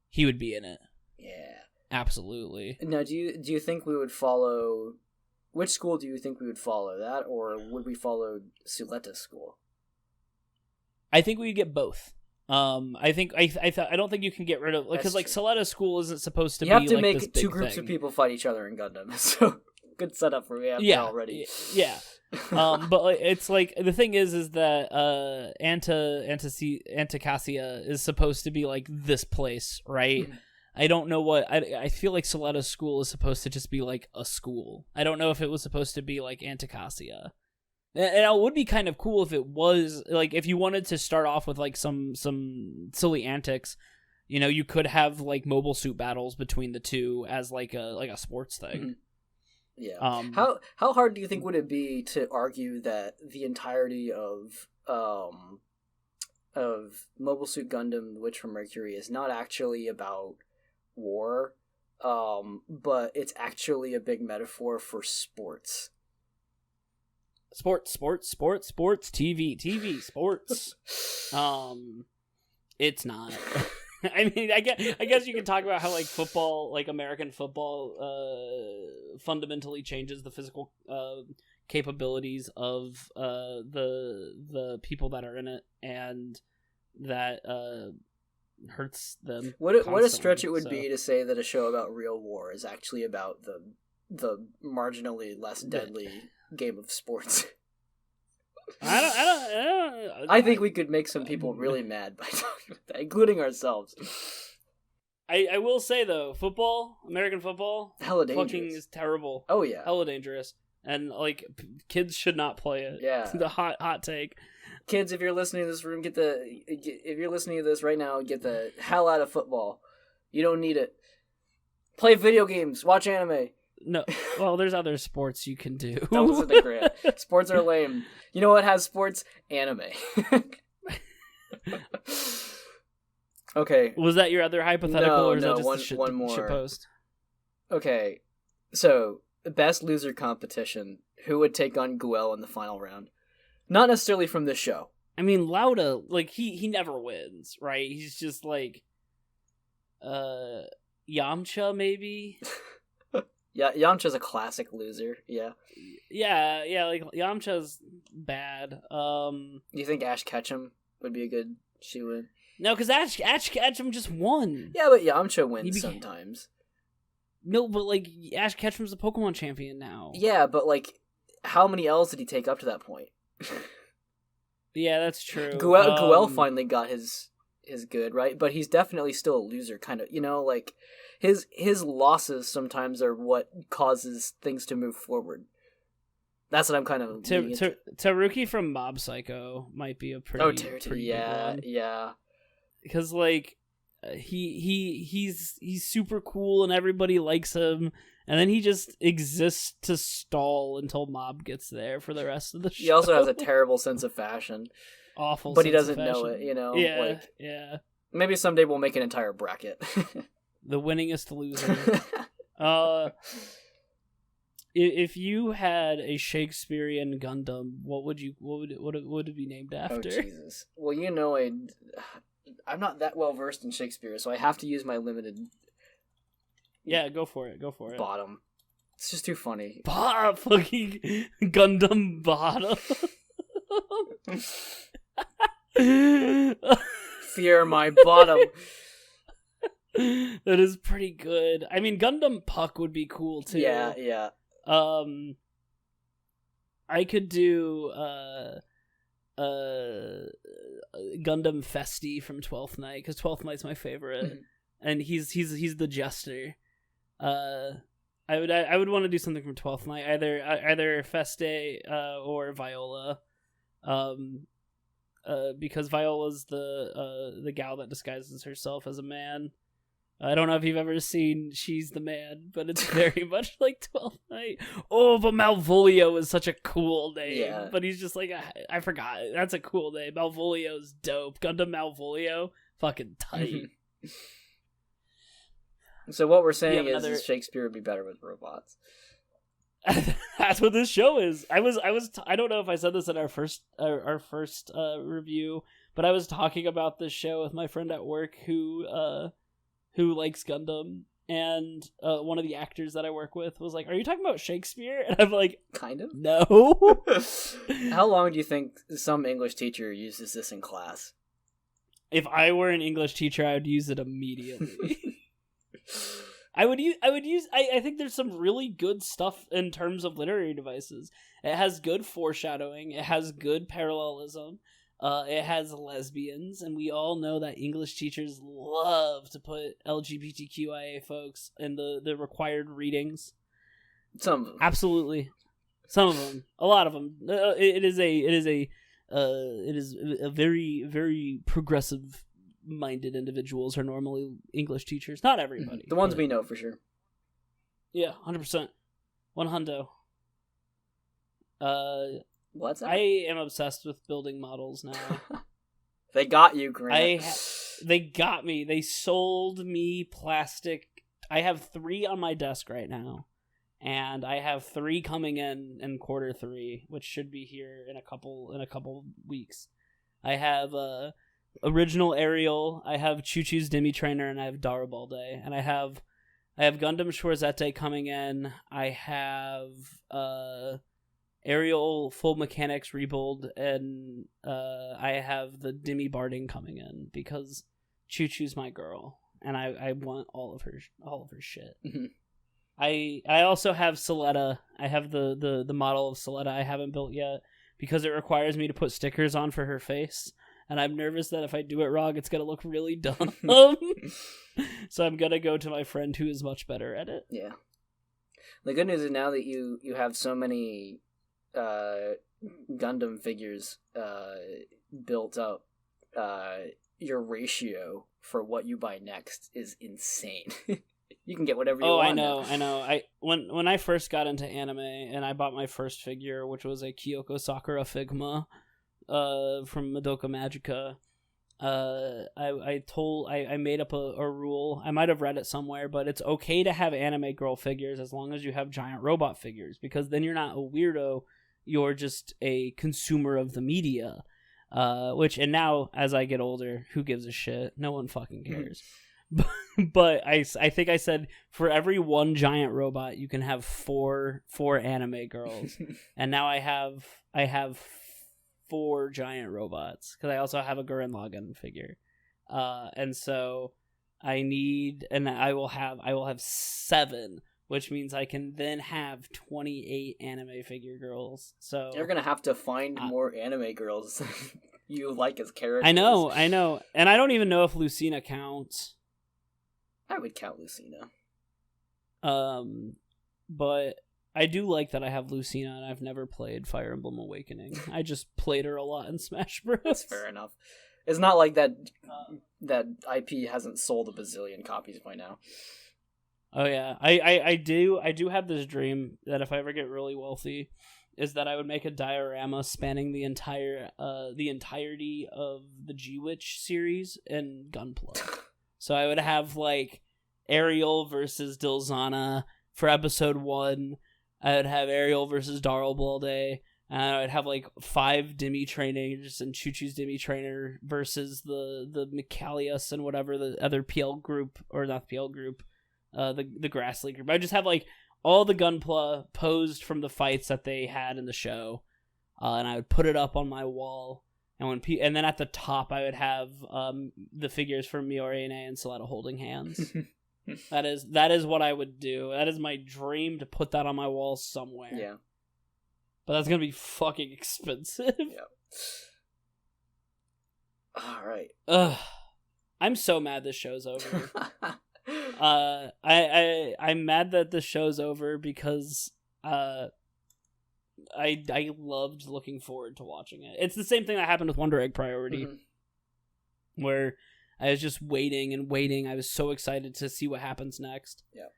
he would be in it. Yeah. Absolutely. Now, do you think we would follow... Which school do you think we would follow? That, or would we follow Suleta's school? I think we'd get both. I don't think you can get rid of, because like Suleta's school isn't supposed to be like this big thing. You have to make two groups of people fight each other in Gundam. So good setup for me already. Yeah. But like, it's like the thing is that Anticasia is supposed to be like this place, right? I don't know what I feel like Suleta's school is supposed to just be like a school. I don't know if it was supposed to be like Anticasia. And it would be kind of cool if it was, like, if you wanted to start off with like some silly antics, you could have like mobile suit battles between the two as like a sports thing. Yeah. How hard do you think would it be to argue that the entirety of Mobile Suit Gundam: The Witch from Mercury is not actually about war, but it's actually a big metaphor for sports. Sports, TV, sports. It's not. I mean, I guess you can talk about how like football, like American football, fundamentally changes the physical capabilities of the people that are in it, and that hurts them. What a stretch it would be to say that a show about real war is actually about the marginally less deadly game of sports. I think we could make some people really mad by talking about that, including ourselves. I will say though, American football, hella dangerous. Fucking is terrible. Oh yeah, hella dangerous, and like kids should not play it. Yeah, the hot take. Kids, if you're listening to this room, if you're listening to this right now, get the hell out of football. You don't need it. Play video games. Watch anime. No, well, there's other sports you can do. That wasn't a great. Sports are lame. You know what has sports? Anime. Okay. Was that your other hypothetical, or is that just one more shit post? Okay, so best loser competition. Who would take on Guel in the final round? Not necessarily from this show. I mean, Lauda, like he never wins, right? He's just like, Yamcha maybe. Yeah, Yamcha's a classic loser. Yeah. Yeah, like Yamcha's bad. You think Ash Ketchum would be a good shoe-in? No, because Ash Ketchum just won. Yeah, but Yamcha wins sometimes. No, but like Ash Ketchum's the Pokemon champion now. Yeah, but like, how many L's did he take up to that point? Yeah, that's true. Guel finally got his good, right? But he's definitely still a loser, kind of. You know, like his losses sometimes are what causes things to move forward. That's what I'm kind of. Taruki from Mob Psycho might be a pretty yeah, big one. yeah. Because like he's super cool and everybody likes him, and then he just exists to stall until Mob gets there for the rest of the show. He also has a terrible sense of fashion. Awful, but he doesn't know it. You know. Yeah, yeah. Maybe someday we'll make an entire bracket. The winningest loser. If you had a Shakespearean Gundam, what would it be named after? Oh Jesus! Well, you know, I'm not that well versed in Shakespeare, so I have to use my limited. Yeah, go for it. Bottom. It's just too funny. Fucking Gundam bottom. Fear my bottom. That is pretty good. I mean, Gundam Puck would be cool too. Yeah. I could do Gundam Festi from 12th Night, because 12th Night's my favorite, and he's the jester. I would want to do something from 12th Night, either Feste or Viola, because Viola's the gal that disguises herself as a man. I don't know if you've ever seen She's the Man, but it's very much like 12th Night. Oh, but Malvolio is such a cool name. Yeah. But he's just like, I forgot. That's a cool name. Malvolio's dope. Gundam Malvolio, fucking tight. So what we're saying is Shakespeare would be better with robots. That's what this show is. I don't know if I said this in our first review, but I was talking about this show with my friend at work who likes Gundam, and one of the actors that I work with was like, "Are you talking about Shakespeare?" And I'm like, "Kind of." No. How long do you think some English teacher uses this in class? If I were an English teacher, I would use it immediately. I think there's some really good stuff in terms of literary devices. It has good foreshadowing. It has good parallelism. It has lesbians, and we all know that English teachers love to put LGBTQIA folks in the required readings. Some of them. Absolutely. Some of them. A lot of them. It is a very, very progressive-minded individuals are normally English teachers. Not everybody. The ones we know for sure. Yeah, 100%. 100. What's that? I am obsessed with building models now. They got you, Grant. They got me. They sold me plastic. I have 3 on my desk right now, and I have 3 coming in Q3, which should be here in a couple weeks. I have original Ariel. I have Choo Choo's Demi Trainer, and I have Darabalde, and I have Gundam Schwarzette coming in. I have Ariel Full Mechanics Rebuild, and I have the Demi Barding coming in because Choo Choo's my girl, and I want all of her shit. Mm-hmm. I also have Soletta. I have the model of Soletta I haven't built yet because it requires me to put stickers on for her face, and I'm nervous that if I do it wrong, it's gonna look really dumb. So I'm gonna go to my friend who is much better at it. Yeah. The good news is now that you have so many Gundam figures built up, your ratio for what you buy next is insane. You can get whatever you want. I know. When I first got into anime and I bought my first figure, which was a Kyoko Sakura Figma from Madoka Magica, I made up a rule. I might have read it somewhere, but it's okay to have anime girl figures as long as you have giant robot figures, because then you're not a weirdo. You're just a consumer of the media. And now, as I get older, who gives a shit? No one fucking cares. But I think I said for every one giant robot, you can have four anime girls, and now I have 4 giant robots because I also have a Gurren Lagann figure, and so I will have 7. Which means I can then have 28 anime figure girls. So you're gonna have to find more anime girls you like as characters. I know, and I don't even know if Lucina counts. I would count Lucina. But I do like that I have Lucina, and I've never played Fire Emblem Awakening. I just played her a lot in Smash Bros. That's fair enough. It's not like that IP hasn't sold a bazillion copies by now. Oh yeah, I do have this dream that if I ever get really wealthy, is that I would make a diorama spanning the entirety of the G-Witch series in Gunpla. So I would have like Ariel versus Dilzana for episode 1. I would have Ariel versus Darlbalde, and I would have like 5 Demi trainers and Choo-Choo's Demi trainer versus the Micalius and whatever the other PL group, or not PL group. The Grassly group. I just have like all the Gunpla posed from the fights that they had in the show, and I would put it up on my wall. And and then at the top, I would have the figures from Miorine and Soletta holding hands. That is what I would do. That is my dream, to put that on my wall somewhere. Yeah, but that's gonna be fucking expensive. Yeah. All right. Ugh, I'm so mad this show's over. I'm mad that the show's over because I loved looking forward to watching it. It's the same thing that happened with Wonder Egg Priority, where I was just waiting and waiting. I was so excited to see what happens next. Yeah.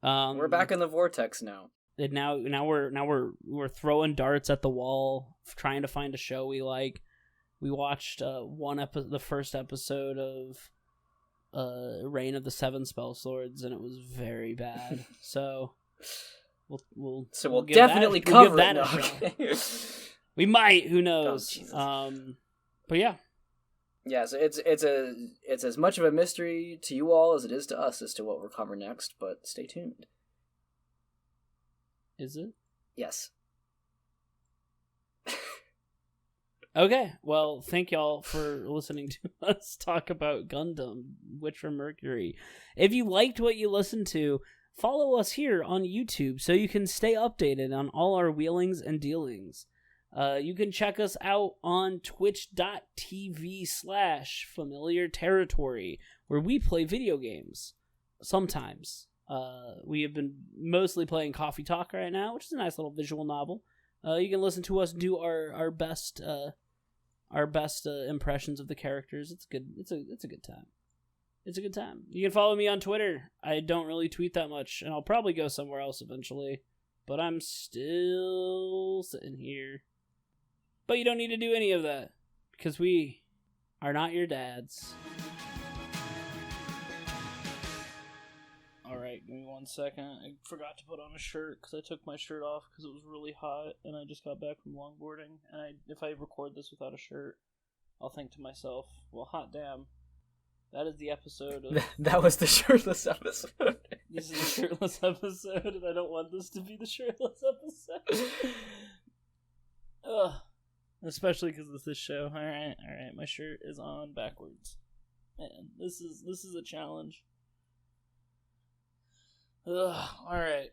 We're back in the vortex now. And now we're throwing darts at the wall, trying to find a show we like. We watched the first episode of Reign of the Seven Spell Swords, and it was very bad. So we'll definitely cover that a shot. We might, who knows? But yeah. Yeah, so it's as much of a mystery to you all as it is to us as to what we'll cover next, but stay tuned. Is it? Yes. Okay, well, thank y'all for listening to us talk about Gundam, Witch from Mercury. If you liked what you listened to, follow us here on YouTube so you can stay updated on all our wheelings and dealings. You can check us out on twitch.tv/familiar territory, where we play video games. Sometimes. We have been mostly playing Coffee Talk right now, which is a nice little visual novel. You can listen to us do our best impressions of the characters. It's good. It's a good time. It's a good time. You can follow me on Twitter. I don't really tweet that much, and I'll probably go somewhere else eventually. But I'm still sitting here. But you don't need to do any of that, because we are not your dads. Alright, give me 1 second. I forgot to put on a shirt because I took my shirt off because it was really hot and I just got back from longboarding. And if I record this without a shirt, I'll think to myself, well, hot damn. That is the episode of... That was the shirtless episode. This is the shirtless episode, and I don't want this to be the shirtless episode. Ugh. Especially because of this show. Alright, my shirt is on backwards. Man, this is a challenge. Ugh, alright.